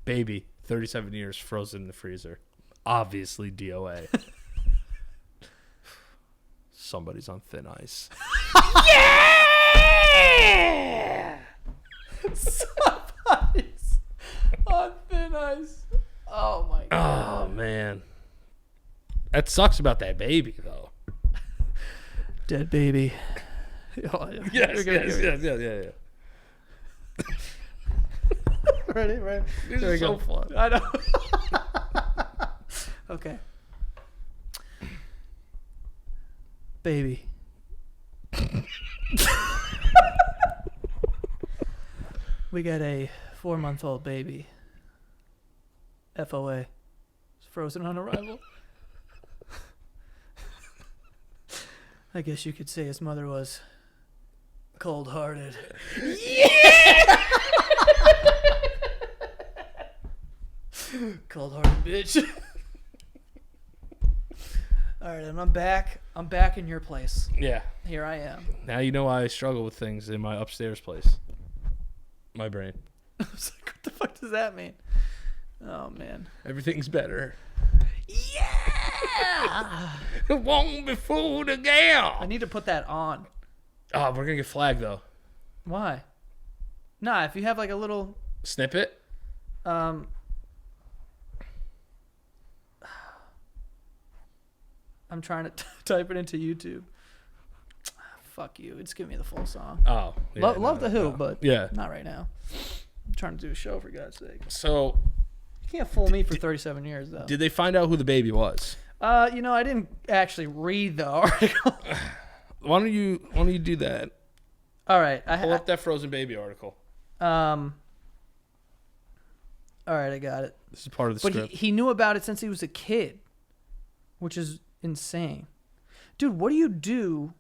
Baby, 37 years frozen in the freezer. Obviously DOA. Somebody's on thin ice. Yeah! Somebody's on thin ice. Oh my god. Oh man. That sucks about that baby though. Dead baby. Yes. Ready? This is so fun. I know. Okay. Baby. We got a 4-month-old baby. FOA. It's frozen on arrival. I guess you could say his mother was cold-hearted. Yeah! Cold-hearted bitch. All right, and I'm back. I'm back in your place. Yeah. Here I am. Now you know why I struggle with things in my upstairs place. My brain. I was like, what the fuck does that mean? Oh, man. Everything's better. Yeah! It won't be fooled again. I need to put that on. Oh, we're going to get flagged, though. Why? Nah, if you have like a little... Snippet? I'm trying to type it into YouTube. Fuck you. It's giving me the full song. Oh. Yeah, love the Who, but yeah, not right now. I'm trying to do a show, for God's sake. So... You can't fool me for 37 years, though. Did they find out who the baby was? I didn't actually read the article. Why don't you do that? All right. Pull up that frozen baby article. All right, I got it. This is part of the script. But he knew about it since he was a kid, which is insane. Dude, what do you do?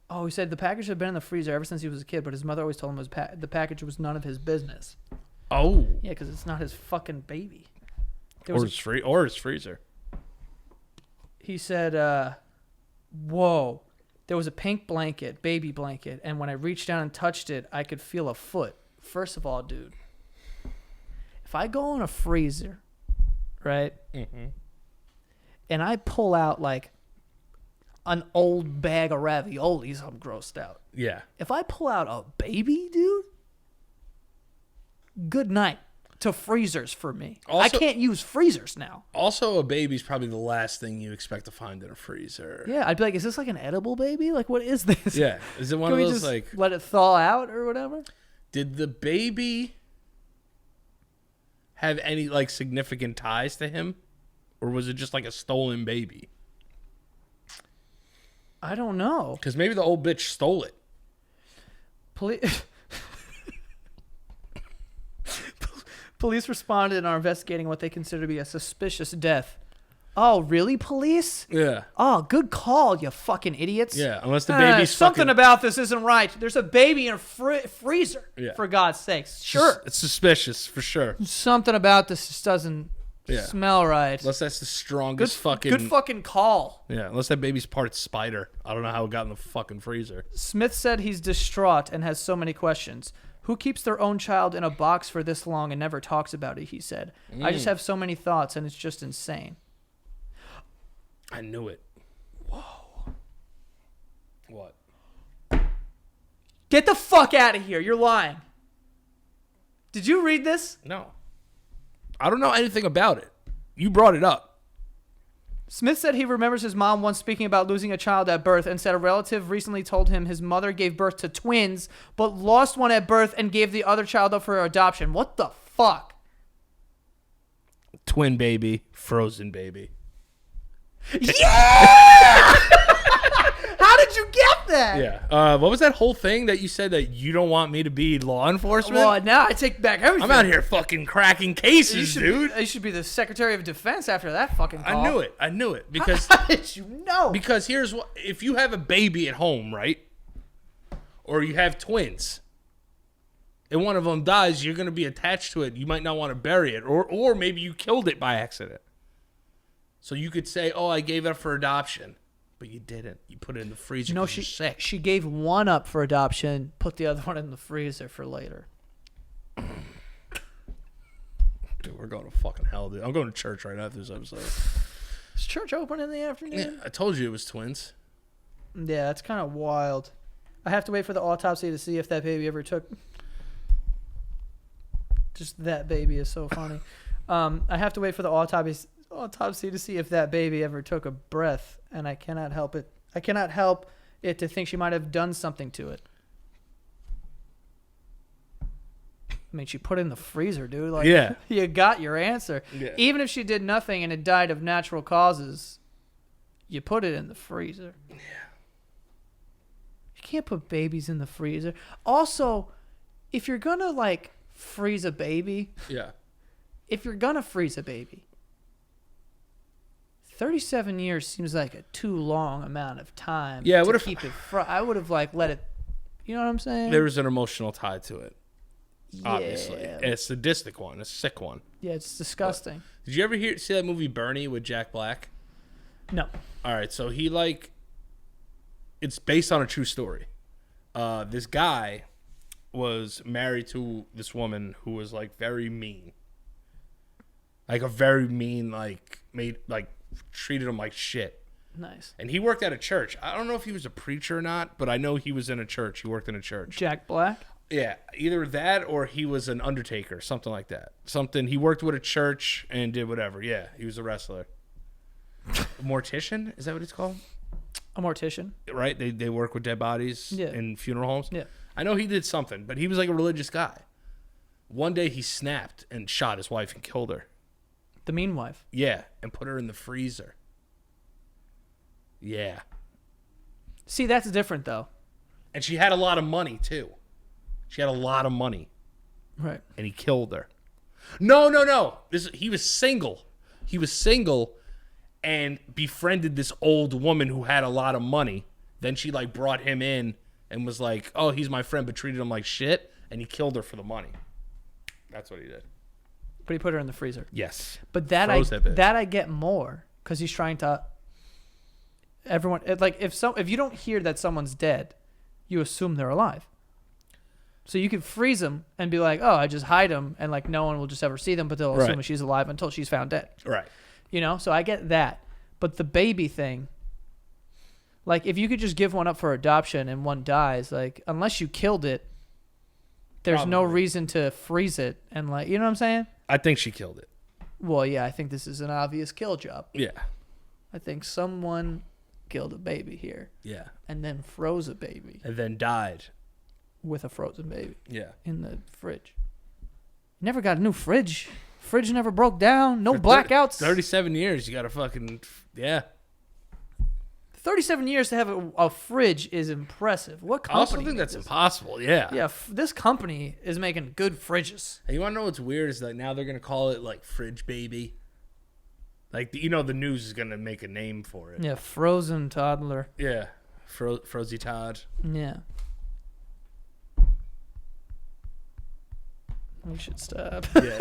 Oh, he said the package had been in the freezer ever since he was a kid, but his mother always told him the package was none of his business. Oh. Yeah, because it's not his fucking baby. Or his freezer. He said, whoa, there was a pink blanket, baby blanket, and when I reached down and touched it, I could feel a foot. First of all, dude, if I go in a freezer, right, and I pull out like an old bag of raviolis, I'm grossed out. Yeah. If I pull out a baby, dude, good night to freezers for me. Also, I can't use freezers now. Also, a baby's probably the last thing you expect to find in a freezer. Yeah, I'd be like, is this like an edible baby? Like, what is this? Yeah. Is it one Can of we those just like... let it thaw out or whatever? Did the baby have any like significant ties to him? Or was it just like a stolen baby? I don't know. Because maybe the old bitch stole it. Police responded and are investigating what they consider to be a suspicious death. Oh, really, police? Yeah. Oh, good call, you fucking idiots. Yeah, unless the baby's something about this isn't right. There's a baby in a freezer, yeah, for God's sakes. Sure. It's suspicious, for sure. Something about this just doesn't smell right. Unless that's the strongest Good fucking call. Yeah, unless that baby's part spider. I don't know how it got in the fucking freezer. Smith said he's distraught and has so many questions. Who keeps their own child in a box for this long and never talks about it, he said. I just have so many thoughts, and it's just insane. I knew it. Whoa. What? Get the fuck out of here. You're lying. Did you read this? No. I don't know anything about it. You brought it up. Smith said he remembers his mom once speaking about losing a child at birth and said a relative recently told him his mother gave birth to twins but lost one at birth and gave the other child up for adoption. What the fuck? Twin baby, frozen baby. Yeah! How did you get that? Yeah. What was that whole thing that you said that you don't want me to be law enforcement? Well, now I take back everything. I'm out here fucking cracking cases, dude. You should be the Secretary of Defense after that fucking call. I knew it. Because how did you know? Because here's what: if you have a baby at home, right, or you have twins, and one of them dies, you're gonna be attached to it. You might not want to bury it, or maybe you killed it by accident. So you could say, "Oh, I gave it up for adoption." But you didn't. You put it in the freezer. No, she gave one up for adoption, put the other one in the freezer for later. Dude, we're going to fucking hell, dude. I'm going to church right after this episode. Is church open in the afternoon? Yeah, I told you it was twins. Yeah, it's kind of wild. I have to wait for the autopsy to see if that baby ever took. Just that baby is so funny. I have to wait for the autopsy to see if that baby ever took a breath, and I cannot help it. I cannot help it to think she might have done something to it. I mean, she put it in the freezer, dude. Like, yeah. You got your answer. Yeah. Even if she did nothing and it died of natural causes, you put it in the freezer. Yeah. You can't put babies in the freezer. Also, if you're gonna like freeze a baby, Yeah. if you're gonna freeze a baby, 37 years seems like a too long amount of time. Yeah, to keep it. I would have like let it. You know what I'm saying? There was an emotional tie to it. Yeah. Obviously, it's a sadistic one, a sick one. Yeah, it's disgusting. But, did you ever see that movie Bernie with Jack Black? No. All right, so it's based on a true story. This guy was married to this woman who was like very mean, like a very mean, like treated him like shit. Nice. And he worked at a church. I don't know if he was a preacher or not, but I know he was in a church. He worked in a church. Jack Black? Yeah, either that or he was an undertaker, something like that. He worked with a church and did whatever. Yeah, he was a wrestler. A mortician? Is that what it's called? A mortician? Right? They work with dead bodies in funeral homes? Yeah. I know he did something, but he was like a religious guy. One day he snapped and shot his wife and killed her. The mean wife? Yeah, and put her in the freezer. Yeah. See, that's different, though. And she had a lot of money, too. She had a lot of money. Right. And he killed her. No. He was single. He was single and befriended this old woman who had a lot of money. Then she like brought him in and was like, "Oh, he's my friend," but treated him like shit, and he killed her for the money. That's what he did. But he put her in the freezer. Yes. But that I get more because he's trying to. Everyone like if you don't hear that someone's dead, you assume they're alive. So you could freeze them and be like, "Oh, I just hide them," and like no one will just ever see them, but they'll assume she's alive until she's found dead. Right. You know, so I get that. But the baby thing, like if you could just give one up for adoption and one dies, like unless you killed it, there's no reason to freeze it and like, you know what I'm saying? I think she killed it. Well, yeah, I think this is an obvious kill job. Yeah. I think someone killed a baby here. Yeah. And then froze a baby. And then died. With a frozen baby. Yeah. In the fridge. Never got a new fridge. Fridge never broke down. No blackouts. 37 years. You got to fucking, yeah. 37 years to have a fridge is impressive. What company? I also think that's impossible. Yeah. Yeah. This company is making good fridges. Hey, you want to know what's weird is that now they're going to call it like Fridge Baby. Like, the news is going to make a name for it. Yeah. Frozen toddler. Yeah. Frozy Todd. Yeah. We should stop. Yeah.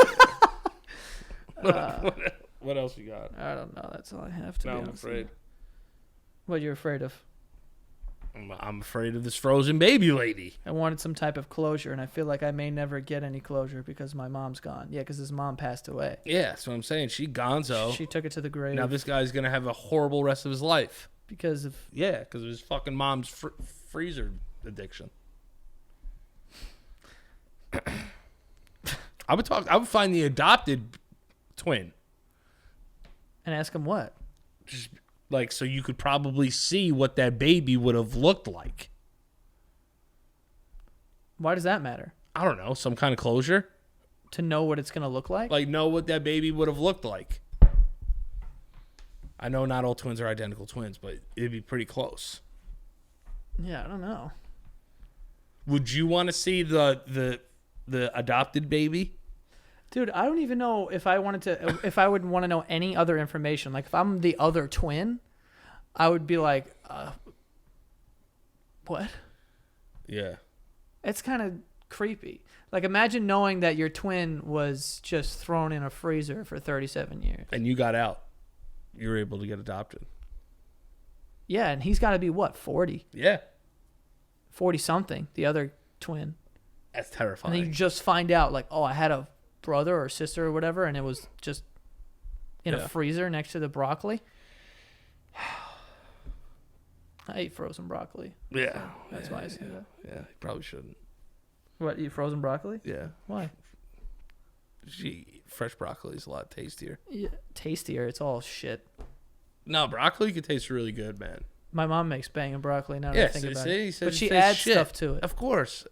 What else you got? I don't know. That's all I have to be honest. I'm afraid. What you're afraid of? I'm afraid of this frozen baby lady. I wanted some type of closure, and I feel like I may never get any closure because my mom's gone. Yeah, because his mom passed away. Yeah, that's what I'm saying. She gonzo. She took it to the grave. Now this guy's going to have a horrible rest of his life. Because of... Yeah, because of his fucking mom's freezer addiction. I would find the adopted twin. And ask him what? Just like, so you could probably see what that baby would have looked like. Why does that matter? I don't know. Some kind of closure? To know what it's going to look like? Like, know what that baby would have looked like. I know not all twins are identical twins, but it'd be pretty close. Yeah, I don't know. Would you want to see the adopted baby? Dude, I don't even know if I wanted to, if I would want to know any other information. Like, if I'm the other twin, I would be like, what? Yeah. It's kind of creepy. Like, imagine knowing that your twin was just thrown in a freezer for 37 years. And you got out. You were able to get adopted. Yeah, and he's got to be, what, 40? Yeah. 40-something, the other twin. That's terrifying. And then you just find out, like, oh, I had a brother or sister or whatever, and it was just in a freezer next to the broccoli. I ate frozen broccoli. Yeah. So that's why I say that. Yeah, you probably shouldn't. What, eat frozen broccoli? Yeah. Why? Fresh broccoli is a lot tastier. Yeah, tastier. It's all shit. No, broccoli can taste really good, man. My mom makes banging broccoli now that I think about it. But she adds stuff to it. Of course.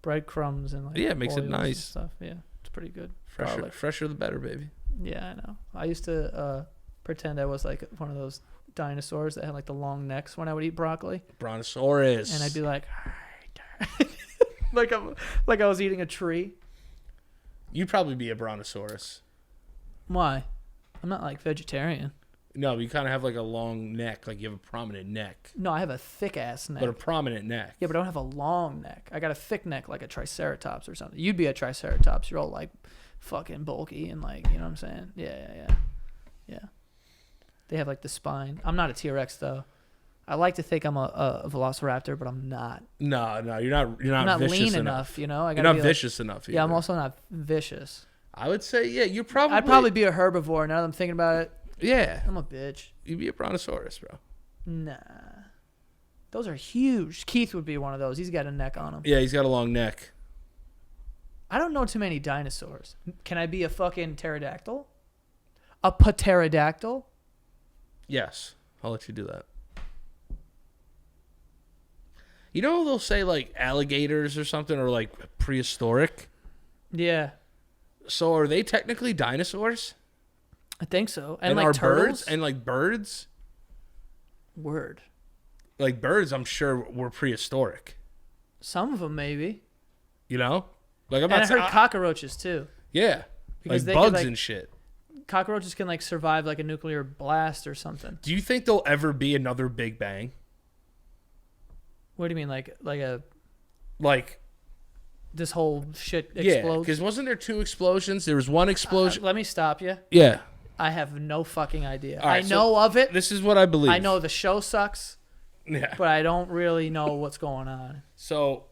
Breadcrumbs and like it makes it oils nice and stuff. Yeah, it's pretty good. Fresher the better, baby. Yeah, I know. I used to pretend I was like one of those dinosaurs that had like the long necks when I would eat broccoli. Brontosaurus. And I'd be like, like I was eating a tree. You'd probably be a brontosaurus. Why? I'm not like vegetarian. No, you kind of have like a long neck, like you have a prominent neck. No, I have a thick ass neck. But a prominent neck. Yeah, but I don't have a long neck. I got a thick neck like a triceratops or something. You'd be a triceratops. You're all like fucking bulky and like, you know what I'm saying? Yeah. They have like the spine. I'm not a T-Rex though. I like to think I'm a velociraptor, but I'm not. No, you're not. You're not. I'm not vicious lean enough. you know. You're not vicious enough. Either. Yeah, I'm also not vicious. I would say, yeah, I'd probably be a herbivore. Now that I'm thinking about it. Yeah, I'm a bitch. You'd be a brontosaurus, bro. Nah, those are huge. Keith would be one of those. He's got a neck on him. Yeah, he's got a long neck. I don't know too many dinosaurs. Can I be a fucking pterodactyl? A pterodactyl? Yes, I'll let you do that. You know they'll say like alligators or something or like prehistoric? Yeah. So are they technically dinosaurs? I think so. And like are turtles? birds? And like birds? Word. Like birds, I'm sure were prehistoric. Some of them maybe. You know? Like I'm and not I heard cockroaches too. Yeah. Because like bugs and shit. Cockroaches can like survive like a nuclear blast or something. Do you think there'll ever be another Big Bang? What do you mean, like this whole shit explodes? Yeah, because wasn't there 2 explosions? There was one explosion. Let me stop you. Yeah. I have no fucking idea. Right, I know of it. This is what I believe. I know the show sucks. Yeah. But I don't really know what's going on. So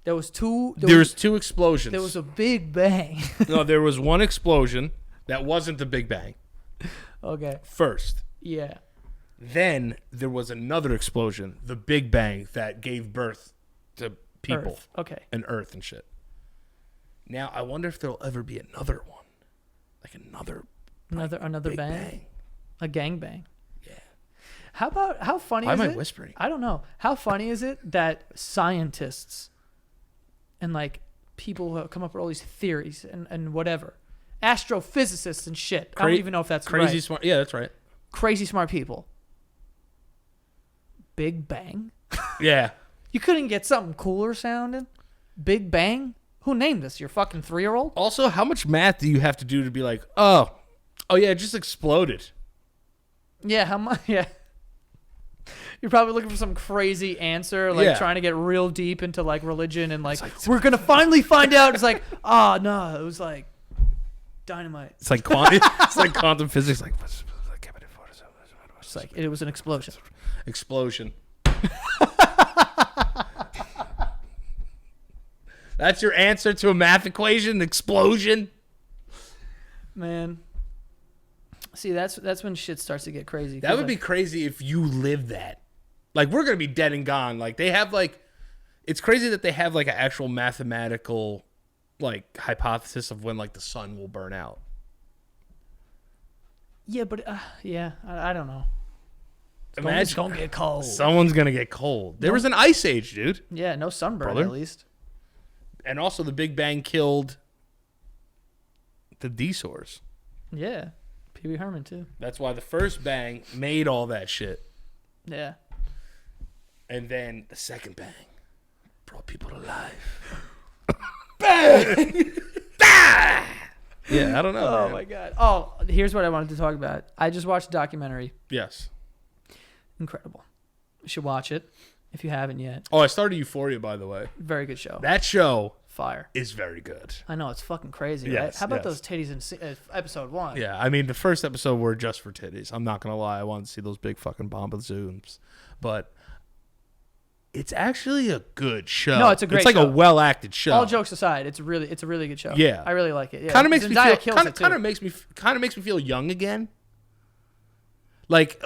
there was 2. There was 2 explosions. There was a Big Bang. No, there was one explosion that wasn't the Big Bang. Okay. First. Yeah. Then there was another explosion, the Big Bang, that gave birth to people. Earth. Okay. And Earth and shit. Now, I wonder if there'll ever be another one. Like another bang? A gang bang. Yeah. How funny is it? Why am I whispering? I don't know. How funny is it that scientists and like people who come up with all these theories and whatever, astrophysicists and shit. I don't even know if that's crazy right. Smart. Yeah, that's right. Crazy smart people. Big Bang? Yeah. You couldn't get something cooler sounding? Big Bang? Who named this? Your fucking 3-year-old? Also, how much math do you have to do to be like, oh yeah, it just exploded? Yeah, how much? Yeah. You're probably looking for some crazy answer, like trying to get real deep into like religion and like we're gonna finally find out. It's like, oh no, it was like dynamite. It's like quantum physics. Like, it's like it was an explosion. Explosion. That's your answer to a math equation? Explosion? Man. See, that's when shit starts to get crazy. That would be crazy if you lived that. Like, we're going to be dead and gone. Like, they have, like... It's crazy that they have, like, an actual mathematical, like, hypothesis of when, like, the sun will burn out. Yeah, but, I don't know. Imagine It's going to get cold. Someone's going to get cold. There was an ice age, dude. Yeah, no sunburn, Brother. at least. And also, the Big Bang killed the Dinosaurs. Yeah. Pee Wee Herman, too. That's why the first bang made all that shit. Yeah. And then the second bang brought people to life. Bang! Yeah, I don't know. Oh, man. my God. Oh, here's what I wanted to talk about. I just watched a documentary. Yes. Incredible. You should watch it if you haven't yet. Oh, I started Euphoria, by the way. Very good show. That show Fire. is very good. I know, it's fucking crazy, right? Yes, How about yes. those titties in episode 1? Yeah, I mean, the first episode were just for titties. I'm not going to lie. I wanted to see those big fucking bombazooms. But it's actually a good show. No, it's a great show. It's like show. a well-acted show. All jokes aside, it's a really good show. Yeah. I really like it. Yeah. Kind of makes me Zendaya feel kills it, too. kind of makes me feel young again. Like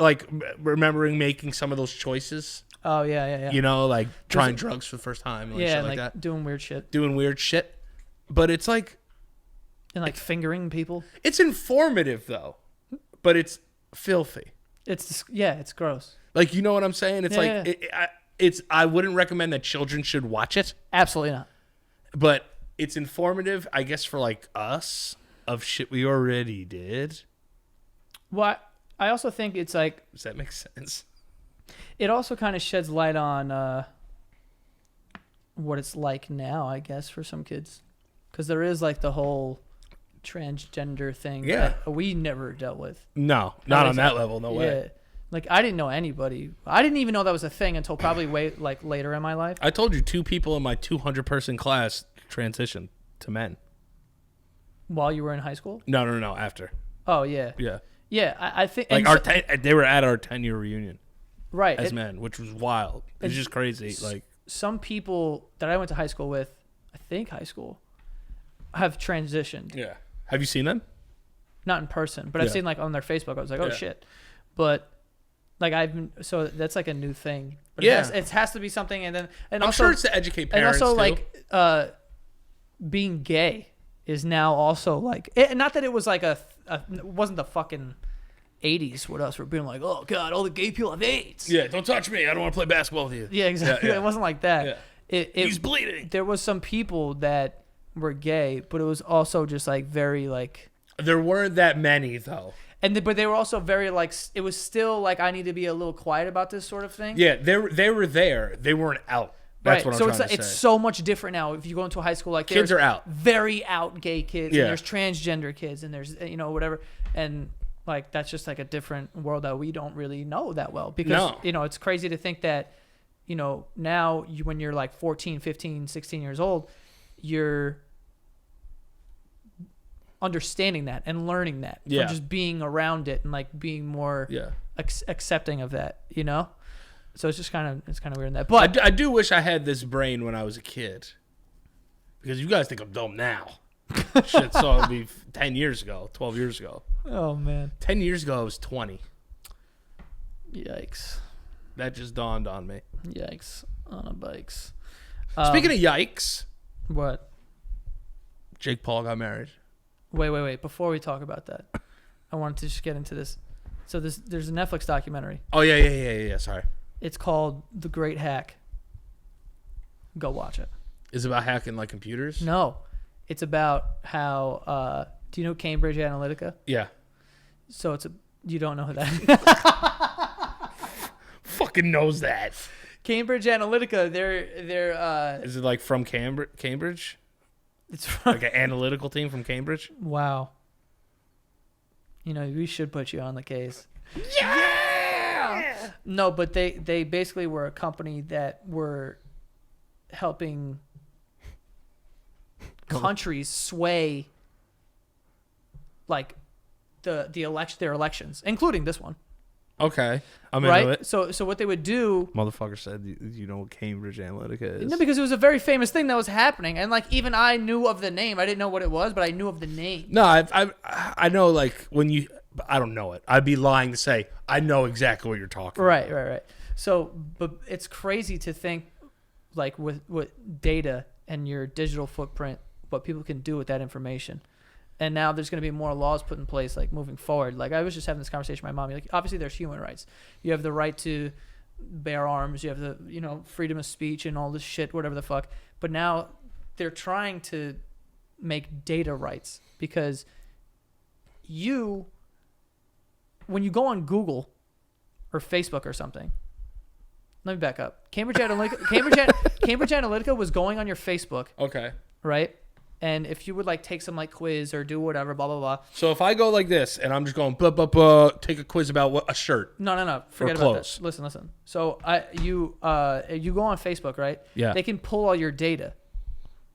remembering making some of those choices. Oh, yeah. You know, like trying drugs for the first time. And yeah, shit like that. doing weird shit. Doing weird shit. But it's like... And like fingering people. It's informative, though. But it's filthy. It's gross. Like, you know what I'm saying? It's Yeah, I wouldn't recommend that children should watch it. Absolutely not. But it's informative, I guess, for like us of shit we already did. Well, I also think it's like... Does that make sense? It also kind of sheds light on what it's like now, I guess, for some kids. Because there is like the whole transgender thing that we never dealt with. No, not on that level. No way. Yeah. Like, I didn't know anybody. I didn't even know that was a thing until probably later in my life. I told you 2 people in my 200-person class transitioned to men. While you were in high school? No, after. Oh, yeah. Yeah. Yeah, I think... Like, they were at our 10-year reunion. Right. As men, which was wild. It's just crazy. Like, some people that I went to high school with, I think high school, have transitioned. yeah. Have you seen them? Not in person, but I've seen like on their Facebook. I was like, oh shit. But like so that's like a new thing. But it has to be something, and I'm also, sure it's to educate parents. And also too. like being gay is now also like not that it was like it wasn't the fucking 80s with us for being like, oh god, all the gay people have AIDS. Yeah, don't touch me. I don't want to play basketball with you. Yeah, exactly. Yeah. It wasn't like that. Yeah. He's bleeding. There was some people that were gay, but it was also just like very like... There weren't that many though. But they were also very like... It was still like, I need to be a little quiet about this sort of thing. Yeah, they were there. They weren't out. That's what I'm trying to say. It's so much different now. If you go into a high school, like kids are out. Very out gay kids. Yeah. And there's transgender kids, and there's whatever, and like that's just like a different world that we don't really know that well, because it's crazy to think that now when you're like 14, 15, 16 years old, you're understanding that and learning that from just being around it and like being more accepting of that, So it's just kind of weird in that. But I do wish I had this brain when I was a kid, because you guys think I'm dumb now. Shit, so it'd be 10 years ago, 12 years ago. Oh man, 10 years ago I was 20. Yikes! That just dawned on me. Yikes on a bikes. Speaking of yikes, what? Jake Paul got married. Wait. Before we talk about that, I wanted to just get into this. So there's a Netflix documentary. Oh yeah. Sorry. It's called The Great Hack. Go watch it. Is it about hacking like computers? No, it's about how. Do you know Cambridge Analytica? Yeah. So you don't know who that is. Fucking knows that. Cambridge Analytica. They're. Is it like from Cambridge? It's from, like an analytical team from Cambridge. Wow. We should put you on the case. Yeah. No, but they basically were a company that were helping countries sway like their elections, including this one. Okay. I'm right? into it. So what they would do... Motherfucker said, you know what Cambridge Analytica is. No, because it was a very famous thing that was happening. And, like, even I knew of the name. I didn't know what it was, but I knew of the name. No, I know, like, when you... I don't know it. I'd be lying to say I know exactly what you're talking about. Right. So, but it's crazy to think, like, with data and your digital footprint, what people can do with that information. And now there's going to be more laws put in place, like, moving forward. Like, I was just having this conversation with my mom. Like, obviously, there's human rights. You have the right to bear arms. You have the, freedom of speech and all this shit, whatever the fuck. But now they're trying to make data rights because when you go on Google or Facebook or something, let me back up. Cambridge Analytica was going on your Facebook. Okay. Right? And if you would like take some like quiz or do whatever, blah, blah, blah. So if I go like this and I'm just going, take a quiz about a shirt. No. Forget about that. Listen. So you go on Facebook, right? Yeah. They can pull all your data.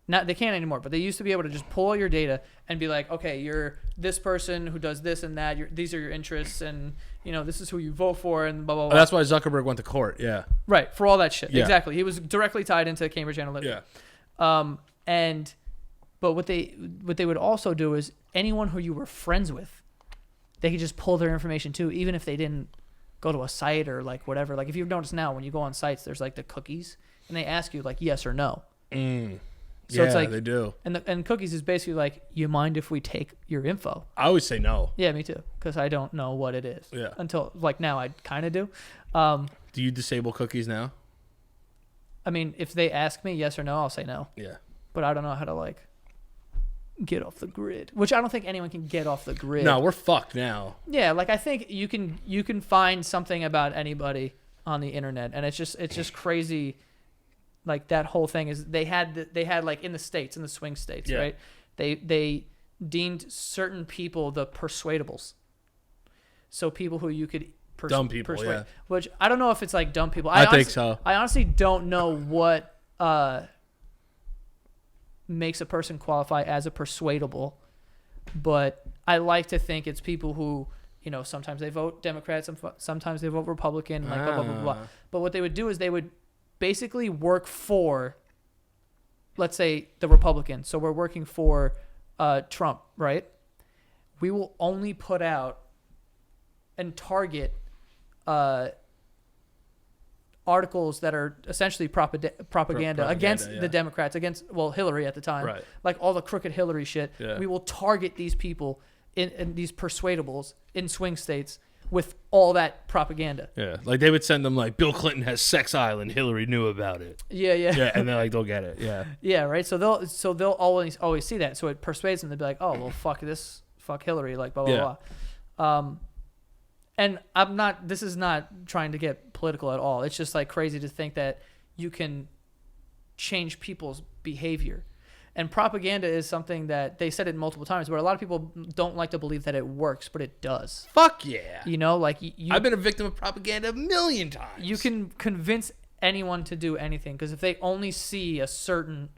They can't anymore, but they used to be able to just pull all your data and be like, okay, you're this person who does this and that. These are your interests, and this is who you vote for, and blah blah blah. That's why Zuckerberg went to court. Yeah. Right, for all that shit. Yeah. Exactly. He was directly tied into Cambridge Analytica. Yeah. But what they would also do is anyone who you were friends with, they could just pull their information too, even if they didn't go to a site or like whatever. Like if you've noticed now, when you go on sites, there's like the cookies, and they ask you like yes or no. So yeah, it's like, they do. And cookies is basically like, you mind if we take your info? I always say no. Yeah, me too, because I don't know what it is. Yeah. Until like now, I kind of do. Do you disable cookies now? I mean, if they ask me yes or no, I'll say no. Yeah. But I don't know how to like get off the grid, which I don't think anyone can get off the grid. No, we're fucked now. Yeah, like I think you can find something about anybody on the internet, and it's just crazy. Like that whole thing is they had like in the states, in the swing states, yeah. right? They deemed certain people the persuadables. So people who you could dumb people, persuade. yeah. Which I don't know if it's like dumb people. I think so. I honestly don't know what makes a person qualify as a persuadable, but I like to think it's people who, sometimes they vote Democrat, sometimes they vote Republican, like blah, blah, blah, blah. But what they would do is they would basically work for, let's say, the Republican. So we're working for Trump, right? We will only put out and target articles that are essentially propaganda against the Democrats, against Hillary at the time, right? Like all the crooked Hillary shit. Yeah. We will target these people in these persuadables in swing states with all that propaganda. Yeah, like they would send them like Bill Clinton has Sex Island, Hillary knew about it. Yeah, and then like they'll get it. Yeah. Yeah, right. So they'll always see that. So it persuades them to be like, oh well, fuck this, fuck Hillary, like blah blah blah. And this is not trying to get political at all. It's just like crazy to think that you can change people's behavior. And propaganda is something that they said it multiple times, but a lot of people don't like to believe that it works, but it does. Fuck yeah. Like I've been a victim of propaganda a million times. You can convince anyone to do anything because if they only see a certain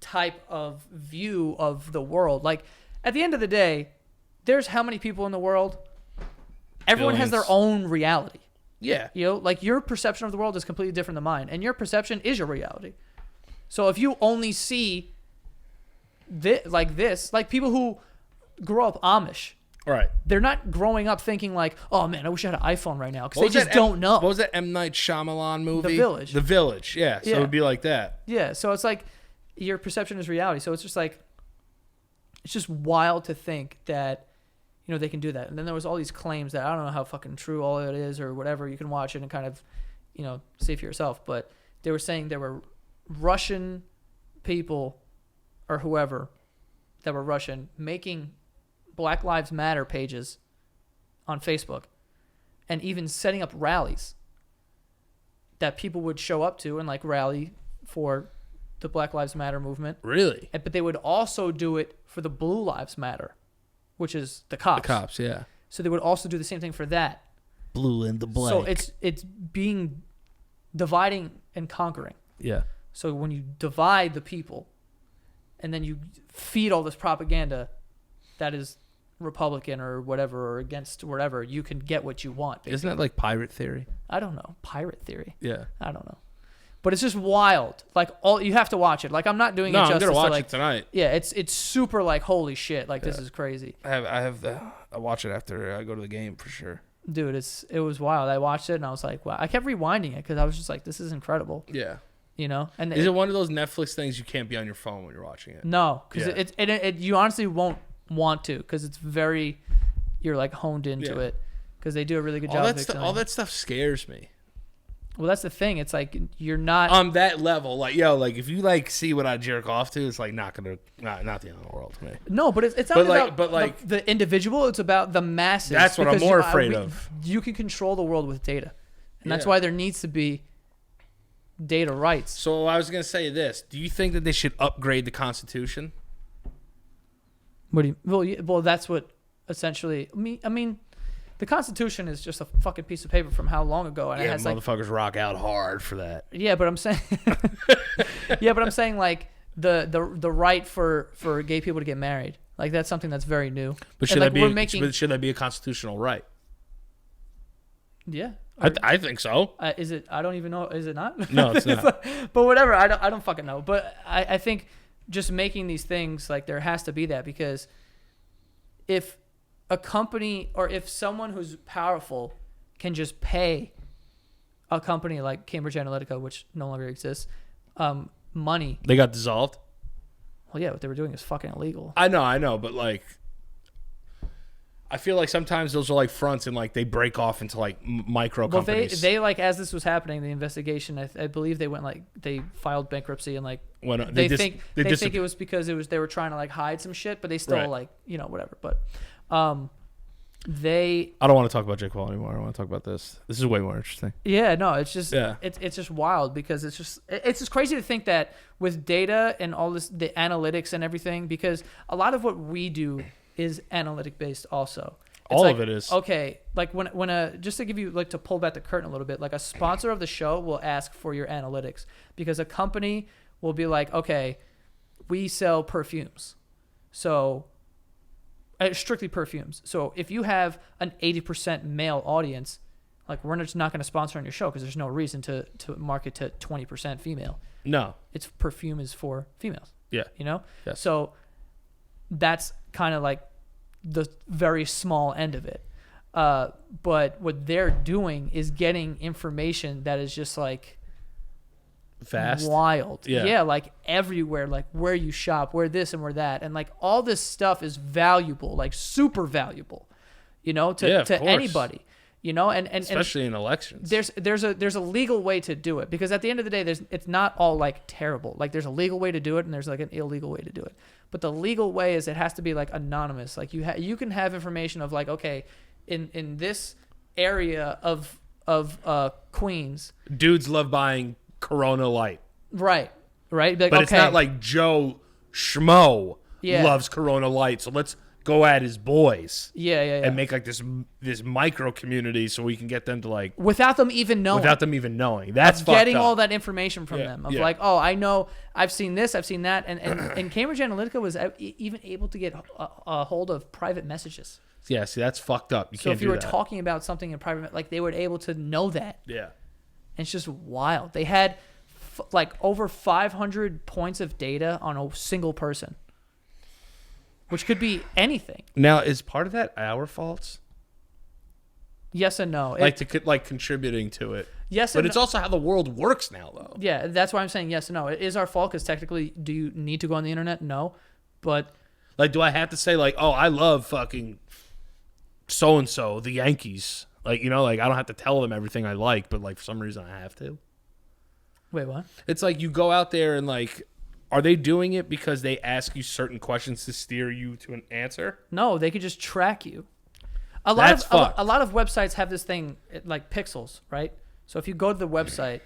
type of view of the world, like at the end of the day, there's how many people in the world? Everyone has their own reality. Yeah. Like your perception of the world is completely different than mine, and your perception is your reality. So if you only see like people who grow up Amish, right? They're not growing up thinking like, oh man, I wish I had an iPhone right now, because they just don't know. What was that M. Night Shyamalan movie? The Village. The Village, yeah. So it would be like that. Yeah, so it's like your perception is reality. So it's just like, it's just wild to think that, they can do that. And then there was all these claims that I don't know how fucking true all it is or whatever. You can watch it and kind of, see for yourself. But they were saying there were Russian people or whoever that were Russian making Black Lives Matter pages on Facebook and even setting up rallies that people would show up to and like rally for the Black Lives Matter movement. Really? But they would also do it for the Blue Lives Matter, which is the cops. The cops, yeah. So they would also do the same thing for that. Blue and the black. So it's being dividing and conquering. Yeah. So when you divide the people and then you feed all this propaganda that is Republican or whatever or against whatever, you can get what you want. Basically. Isn't that like pirate theory? I don't know. Pirate theory. Yeah. I don't know. But it's just wild. Like you have to watch it. Like I'm not doing it No, justice. I'm gonna watch like, it tonight. Yeah, it's super like holy shit. Like this is crazy. I watch it after I go to the game for sure. Dude, it was wild. I watched it and I was like, wow. I kept rewinding it because I was just like, this is incredible. Yeah. You know? And is it one of those Netflix things you can't be on your phone when you're watching it? No, because it you honestly won't want to because it's very you're like honed into it because they do a really good job. All that stuff scares me. Well, that's the thing. It's like you're not on that level. Like like if you like see what I jerk off to, it's like not the end of the world to me. No, but it's not about the individual. It's about the masses. That's what I'm more afraid of. You can control the world with data, and that's why there needs to be data rights. So I was gonna say this: do you think that they should upgrade the Constitution? What do you? Well, that's what essentially. I mean. The Constitution is just a fucking piece of paper from how long ago, and it has motherfuckers rock out hard for that. Yeah, but I'm saying, like the right for gay people to get married, like that's something that's very new. But should that be a constitutional right? Yeah, I think so. Is it? I don't even know. Is it not? No, it's not. But whatever. I don't fucking know. But I think just making these things like there has to be that because if a company or if someone who's powerful can just pay a company like Cambridge Analytica, which no longer exists, money. They got dissolved? Well, yeah, what they were doing is fucking illegal. I know, but like I feel like sometimes those are like fronts and like they break off into like micro companies. They like as this was happening, the investigation, I believe they went like they filed bankruptcy and like they think it was because they were trying to like hide some shit, but they still like whatever. But I don't want to talk about Jake Paul anymore. I want to talk about this. This is way more interesting. Yeah, no, it's just it's just wild because it's just crazy to think that with data and all this the analytics and everything because a lot of what we do is analytic based also. All of it is. Okay, like when just to give you like to pull back the curtain a little bit, like a sponsor of the show will ask for your analytics because a company will be like, okay, we sell perfumes. So strictly perfumes. So if you have an 80% male audience, like we're just not going to sponsor on your show because there's no reason to market to 20% female. No. It's perfume is for females. Yeah. You know? Yes. So that's kind of like the very small end of it. But what they're doing is getting information that is just like fast, wild. Yeah, like everywhere, like where you shop, where this and where that, and like all this stuff is valuable, like super valuable, to anybody, and especially in elections. There's a legal way to do it because at the end of the day, it's not all like terrible. Like there's a legal way to do it and there's like an illegal way to do it. But the legal way is it has to be like anonymous. Like you can have information of like, okay, in this area of Queens, dudes love buying Corona Light. Right. Like, but it's not like Joe Schmo loves Corona Light, so let's go at his boys. Yeah. And make like this micro community so we can get them to like without them even knowing. That's getting all that information from them. Of like, oh, I know I've seen this, I've seen that, and Cambridge Analytica was even able to get a hold of private messages. Yeah, see, that's fucked up. So if you were talking about something in private, like they were able to know that. Yeah. And it's just wild. They had like over 500 points of data on a single person, which could be anything. Now, is part of that our faults? Yes and no. Like contributing to it. Yes, but it's also how the world works now, though. Yeah, that's why I'm saying yes and no. It is our fault because technically, do you need to go on the internet? No, but like, do I have to say like, oh, I love fucking so and so, the Yankees? Like, like I don't have to tell them everything I like, but like for some reason I have to. Wait, what? It's like you go out there and like, are they doing it because they ask you certain questions to steer you to an answer? No, they could just track you. A lot of websites have this thing like pixels, right? So if you go to the website,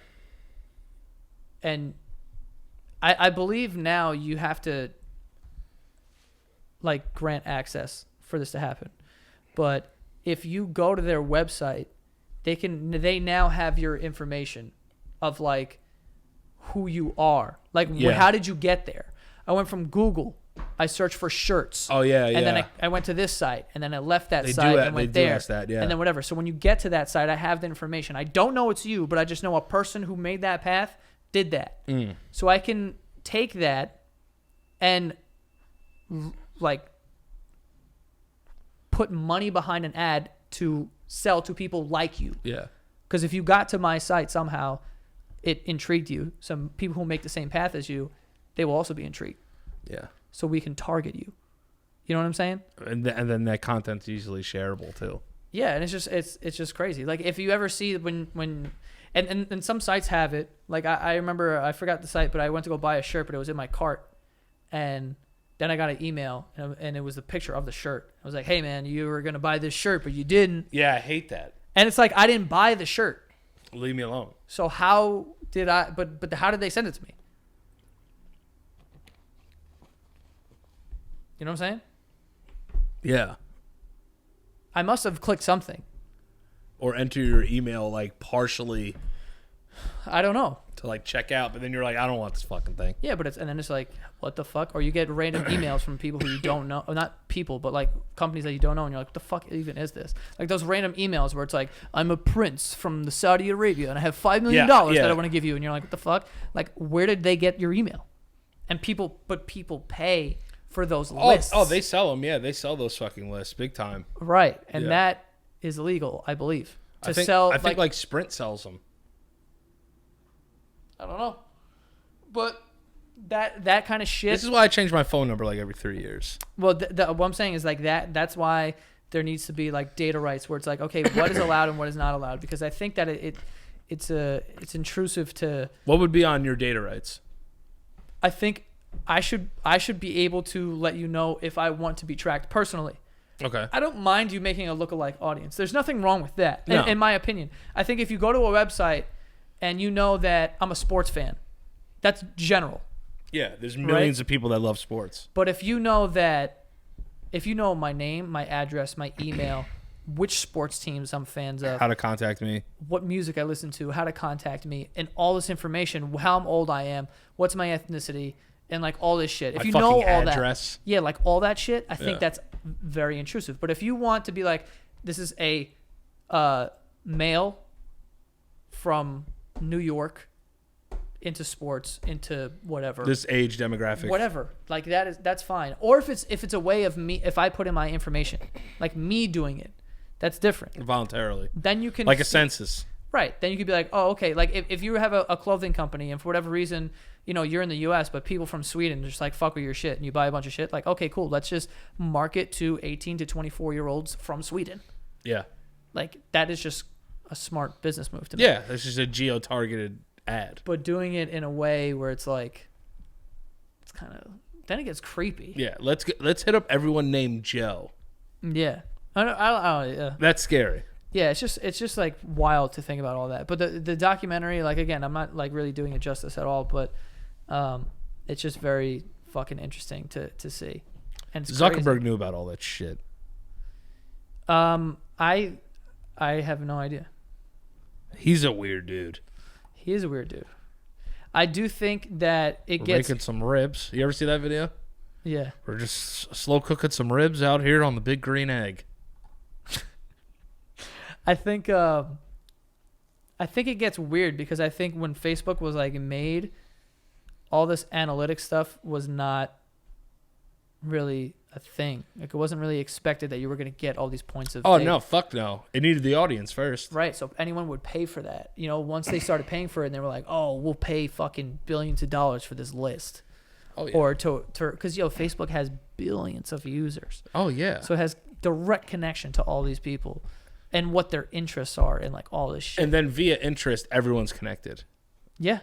and I believe now you have to like grant access for this to happen, but if you go to their website, they now have your information of like who you are. Like how did you get there? I went from Google I search for shirts. Oh yeah, yeah. And then I went to this site, and then I left that They site do, and went they do there. ask that, yeah. And then whatever. So when you get to that site, I have the information. I don't know it's you, but I just know a person who made that path did that. So I can take that and like put money behind an ad to sell to people like you. Yeah. Because if you got to my site somehow, it intrigued you. Some people who make the same path as you, they will also be intrigued. Yeah. So we can target you. You know what I'm saying? And then that content's easily shareable too. Yeah, and it's just crazy. Like if you ever see when and some sites have it. Like I remember, I forgot the site, but I went to go buy a shirt, but it was in my cart, and then I got an email, and it was the picture of the shirt. I was like, hey man, you were gonna buy this shirt, but you didn't. Yeah, I hate that. And it's like, I didn't buy the shirt. Leave me alone. So how did I? But how did they send it to me? You know what I'm saying? Yeah. I must have clicked something. Or enter your email like partially I don't know. to like check out, but then you're like, I don't want this fucking thing. Yeah, but and then it's like, what the fuck? Or you get random emails from people who you don't know, or not people, but like companies that you don't know, and you're like, what the fuck even is this? Like those random emails where it's like, I'm a prince from the Saudi Arabia, and I have $5 million that I want to give you, and you're like, what the fuck? Like, where did they get your email? And people pay for those lists. Oh, they sell them. Yeah, they sell those fucking lists big time. Right, and that is illegal, I believe. I think like Sprint sells them. I don't know, but that kind of shit. This is why I change my phone number like every 3 years. Well, what I'm saying is like that's why there needs to be like data rights where it's like, okay, what is allowed and what is not allowed, because I think that it's intrusive to. What would be on your data rights? I think I should be able to let you know if I want to be tracked personally. Okay. I don't mind you making a lookalike audience. There's nothing wrong with that, No. in my opinion. I think if you go to a website and you know that I'm a sports fan, that's general. Yeah, there's millions of people that love sports. But if you know my name, my address, my email, which sports teams I'm fans of, How to contact me. what music I listen to, how to contact me, and all this information, how old I am, what's my ethnicity, and like all this shit. If My you know all address. that, yeah, like all that shit, I think that's very intrusive. But if you want to be like, this is a male from New York into sports, into whatever, This age demographic. whatever, like that's fine. Or if it's a way of me, if I put in my information, like me doing it, that's different. Voluntarily. Then you can Like a census. Right. Then you could be like, oh, okay. Like if you have a clothing company and for whatever reason, you're in the U.S., but people from Sweden just like fuck with your shit and you buy a bunch of shit. Like, okay, cool. Let's just market to 18 to 24-year-olds from Sweden. Yeah. Like that is just a smart business move to me. Yeah, it's just a geo-targeted ad. But doing it in a way where it's like, it's kind of, then it gets creepy. Yeah, let's hit up everyone named Joe. Yeah. Yeah. That's scary. Yeah, it's just like wild to think about all that. But the documentary, like again, I'm not like really doing it justice at all, but it's just very fucking interesting to see. And it's Zuckerberg crazy. knew about all that shit. I have no idea. He's a weird dude. He is a weird dude. I do think that We're making some ribs. You ever see that video? Yeah. We're just slow cooking some ribs out here on the big green egg. I think it gets weird because I think when Facebook was like made, all this analytic stuff was not really a thing. Like it wasn't really expected that you were going to get all these points of data. No, fuck no. It needed the audience first. Right, so anyone would pay for that. Once they started paying for it and they were like, "Oh, we'll pay fucking billions of dollars for this list." Oh yeah. Or to cuz Facebook has billions of users. Oh yeah. So it has direct connection to all these people and what their interests are and like all this shit. And then via interest, everyone's connected. Yeah.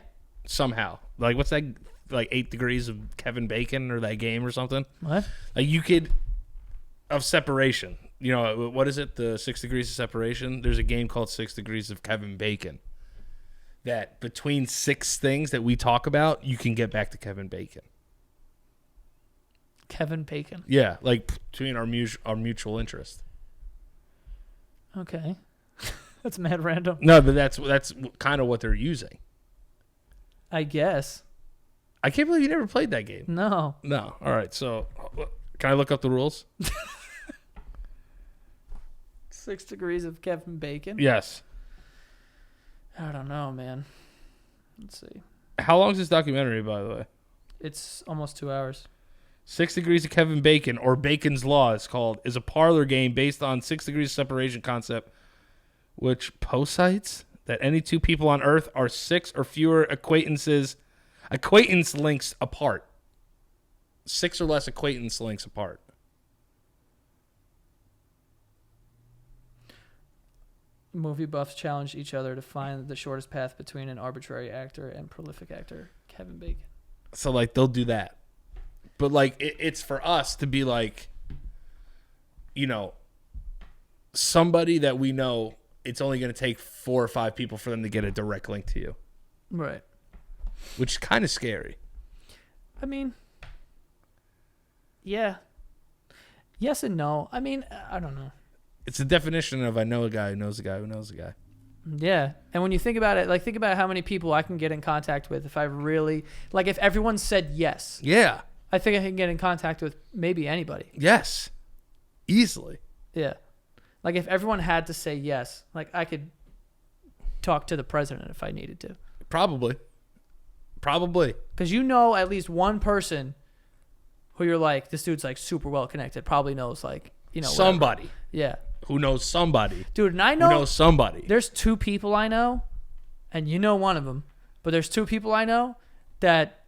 Somehow. Like what's that? Like 8 Degrees of Kevin Bacon or that game or something? What? Like you could of separation. What is it? The 6 Degrees of Separation? There's a game called 6 Degrees of Kevin Bacon. That between 6 things that we talk about, you can get back to Kevin Bacon. Kevin Bacon. Yeah, like between our mutual interest. Okay. That's mad random. No, but that's kind of what they're using. I guess. I can't believe you never played that game. No. No. All right. So, can I look up the rules? 6 Degrees of Kevin Bacon? Yes. I don't know, man. Let's see. How long is this documentary, by the way? It's almost 2 hours. 6 Degrees of Kevin Bacon, or Bacon's Law, it's called, is a parlor game based on 6 degrees of separation concept, which posites that any two people on Earth are 6 or fewer acquaintance links apart. 6 or less acquaintance links apart. Movie buffs challenge each other to find the shortest path between an arbitrary actor and prolific actor Kevin Bacon. So, like, they'll do that. But, like, it's for us to be like, you know, somebody that we know, it's only going to take 4 or 5 people for them to get a direct link to you. Right. Which is kind of scary. I mean, yeah. Yes and no. I mean, I don't know. It's the definition of I know a guy who knows a guy who knows a guy. Yeah. And when you think about it, like, think about how many people I can get in contact with if I really, like, if everyone said yes. Yeah. I think I can get in contact with maybe anybody. Yes. Easily. Yeah. Like, if everyone had to say yes, like, I could talk to the president if I needed to. Probably. Because you know at least one person who you're like, this dude's, like, super well connected, probably knows, like, you know, somebody. Whatever. Yeah. Who knows somebody. Dude, and I know. Who knows somebody. There's 2 people I know, and you know one of them, but there's 2 people I know that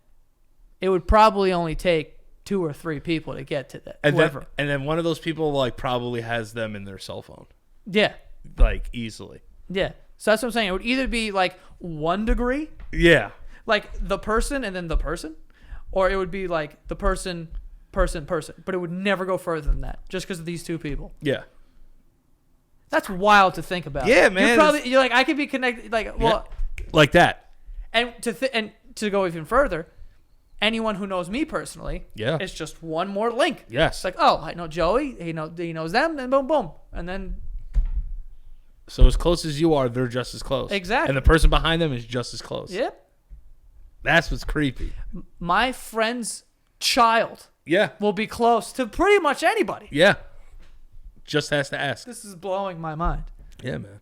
it would probably only take 2 or 3 people to get to that. And whoever. Then one of those people, like, probably has them in their cell phone. Yeah. Like, easily. Yeah. So that's what I'm saying. It would either be, like, 1 degree. Yeah. Like, the person and then the person. Or it would be, like, the person. But it would never go further than that just because of these 2 people. Yeah. That's wild to think about. Yeah, man. You're like, I could be connected. Like, well. Yeah. Like that. And to go even further, anyone who knows me personally, yeah, it's just one more link. Yes. It's like, oh, I know Joey. He knows them, and boom, boom. And then. So as close as you are, they're just as close. Exactly. And the person behind them is just as close. Yep. That's what's creepy. My friend's child. Yeah. Will be close to pretty much anybody. Yeah. Just has to ask. This is blowing my mind. Yeah, man.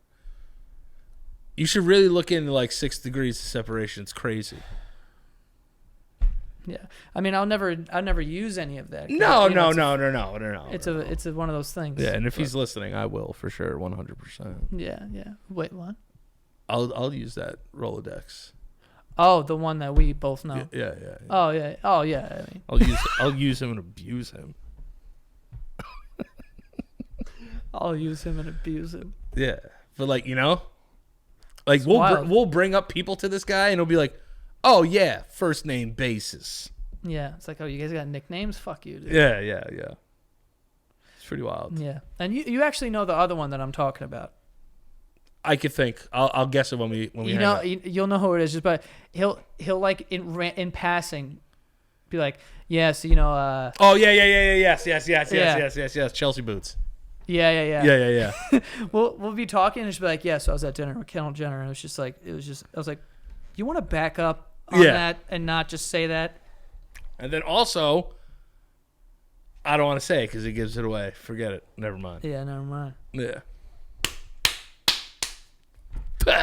You should really look into, like, 6 degrees of separation. It's crazy. Yeah. I mean, I'll never use any of that. No. It's one of those things. Yeah, and if he's listening, I will for sure, 100%. Yeah. Wait, what? I'll use that Rolodex. Oh, the one that we both know. Yeah. Oh yeah. I mean, I'll use him and abuse him. I'll use him and abuse him. Yeah, but, like, you know, like, we'll bring up people to this guy and it'll be like, oh yeah, first name basis. Yeah, it's like, oh, you guys got nicknames? Fuck you, dude. Yeah. It's pretty wild. Yeah, and you actually know the other one that I'm talking about. I could think. I'll guess it when we you know you'll know who it is just by he'll like in passing be like, yes, you know. Oh yeah. Yes. Chelsea boots. Yeah. We'll be talking and she'll be like, yeah, so I was at dinner with Kendall Jenner and I was like, you want to back up on that and not just say that? And then also, I don't want to say it because it gives it away. Forget it. Never mind. Yeah, never mind. Yeah.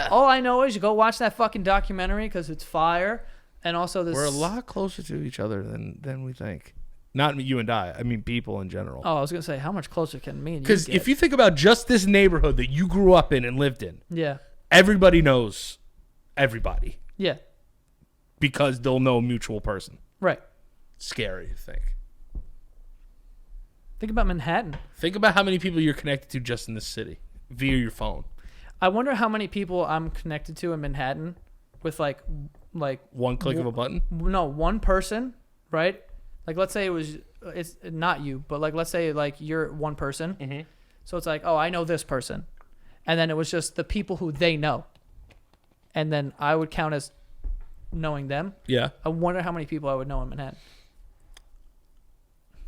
All I know is you go watch that fucking documentary because it's fire. And also this. We're a lot closer to each other than we think. Not you and I mean people in general. Oh, I was going to say, how much closer can me and you Because if you think about just this neighborhood that you grew up in and lived in. Yeah. Everybody knows everybody. Yeah. Because they'll know a mutual person. Right. Scary to think. Think about Manhattan. Think about how many people you're connected to just in this city via your phone. I wonder how many people I'm connected to in Manhattan with like one click of a button. No, one person, right? Like, let's say it's not you, but like, let's say like you're one person. Mm-hmm. So it's like, oh, I know this person. And then it was just the people who they know. And then I would count as knowing them. Yeah. I wonder how many people I would know in Manhattan.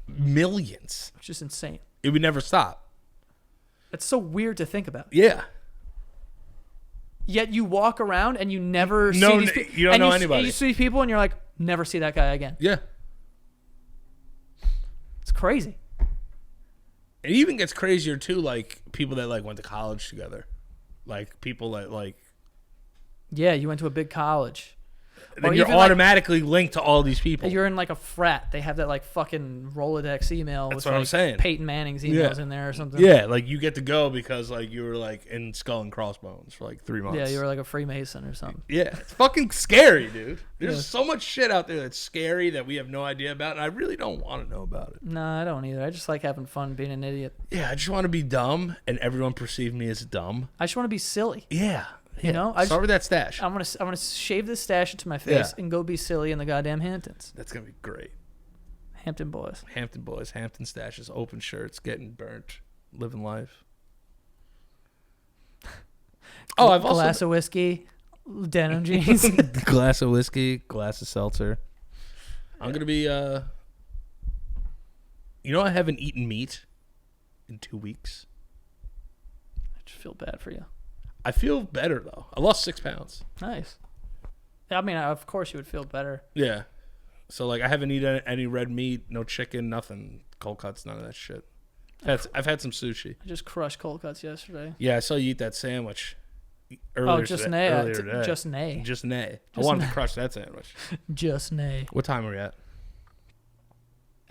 Millions. Which is insane. It would never stop. It's so weird to think about. Yeah. Yet you walk around and you never see these people. You don't know anybody. You see people and you're like, Never see that guy again. Yeah. It's crazy. It even gets crazier too, like people that like went to college together, like people that like. Yeah, you went to a big college. Then you're automatically linked to all these people. You're in like a frat. They have that like fucking Rolodex email. That's with what like I'm saying. Peyton Manning's emails in there or something. Yeah, like you get to go because like you were like in Skull and Crossbones for like 3 months. Yeah, you were like a Freemason or something. Yeah, it's fucking scary, dude. There's so much shit out there that's scary that we have no idea about, and I really don't want to know about it. No, I don't either. I just like having fun being an idiot. Yeah, I just want to be dumb, and everyone perceive me as dumb. I just want to be silly. Yeah. You know, start with that stash. I'm gonna shave this stash into my face and go be silly in the goddamn Hamptons. That's gonna be great. Hampton boys, Hampton stashes, open shirts, getting burnt, living life. Oh, I've also glass of whiskey, denim jeans, glass of whiskey, glass of seltzer. I'm gonna be. You know, I haven't eaten meat in 2 weeks. I just feel bad for you. I feel better though. I lost 6 pounds. Nice. I mean, of course you would feel better. Yeah. So like, I haven't eaten any red meat, no chicken, nothing, cold cuts, none of that shit. I've had some sushi. I just crushed cold cuts yesterday. Yeah, I saw you eat that sandwich earlier. Just nay. I wanted to crush that sandwich. Just nay. What time are we at?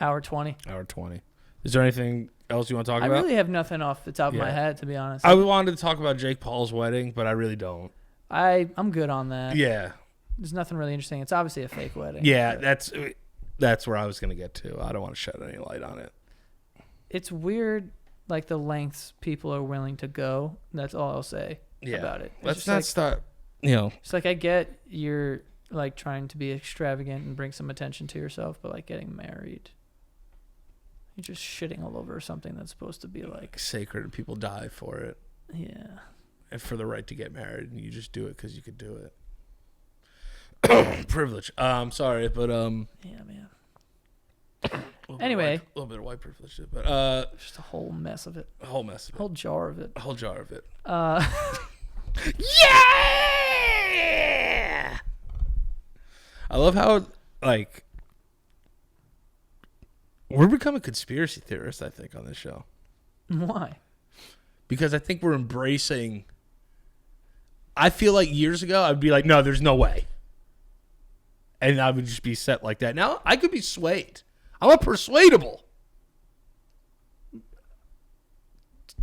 Hour 20. Hour 20. Is there anything else you want to talk about? I really have nothing off the top of my head, to be honest. I wanted to talk about Jake Paul's wedding, but I really don't. I'm good on that. Yeah. There's nothing really interesting. It's obviously a fake wedding. Yeah, that's where I was going to get to. I don't want to shed any light on it. It's weird, like the lengths people are willing to go. That's all I'll say about it. Let's not start, you know. It's like, I get you're like trying to be extravagant and bring some attention to yourself, but like getting married, you're just shitting all over something that's supposed to be like sacred and people die for it. Yeah. And for the right to get married, and you just do it because you could do it. Privilege. Sorry, but yeah, man. Anyway, a little bit of white privilege, but just a whole mess of it. A whole mess of it. A whole jar of it. A whole jar of it. Yeah. I love how like we're becoming conspiracy theorists, I think, on this show. Why? Because I think we're embracing. I feel like years ago I'd be like, no, there's no way. And I would just be set like that. Now I could be swayed. I'm a persuadable.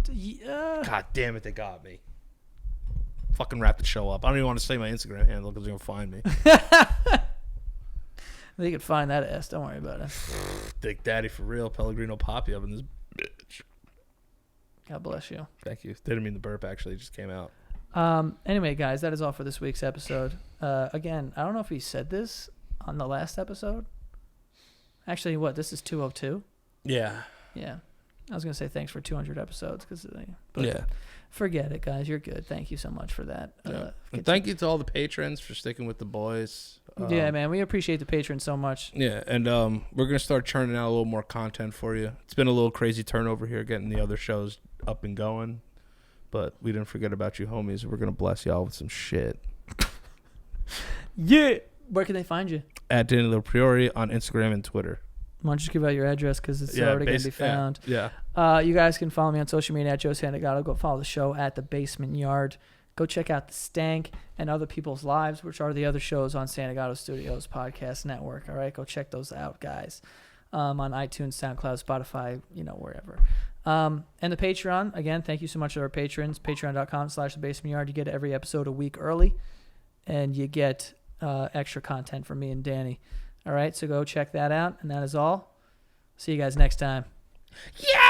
God damn it, they got me. Fucking wrap the show up. I don't even want to say my Instagram handle because they're going to find me. They could find that ass. Don't worry about it. Dick Daddy for real. Pellegrino Poppy up in this bitch. God bless you. Thank you. Didn't mean the burp, actually. It just came out. Anyway, guys, that is all for this week's episode. Again, I don't know if we said this on the last episode. Actually, this is 202? Yeah. Yeah. I was going to say thanks for 200 episodes. Yeah. Forget it, guys. You're good. Thank you so much for that. Yeah. And thank you to all the patrons for sticking with the boys. Yeah, man. We appreciate the patrons so much. Yeah, and we're going to start churning out a little more content for you. It's been a little crazy turnover here, getting the other shows up and going. But we didn't forget about you homies. We're going to bless y'all with some shit. Yeah. Where can they find you? At Danilo Priori on Instagram and Twitter. Why don't you just give out your address because it's already going to be found. Yeah. You guys can follow me on social media at Joe Santagato. Go follow the show at The Basement Yard. Go check out The Stank and Other People's Lives, which are the other shows on Santagato Studios Podcast Network. All right, go check those out, guys. On iTunes, SoundCloud, Spotify, wherever. And the Patreon, again, thank you so much to our patrons. Patreon.com/TheBasementYard. You get every episode a week early, and you get extra content from me and Danny. All right, so go check that out, and that is all. See you guys next time. Yeah!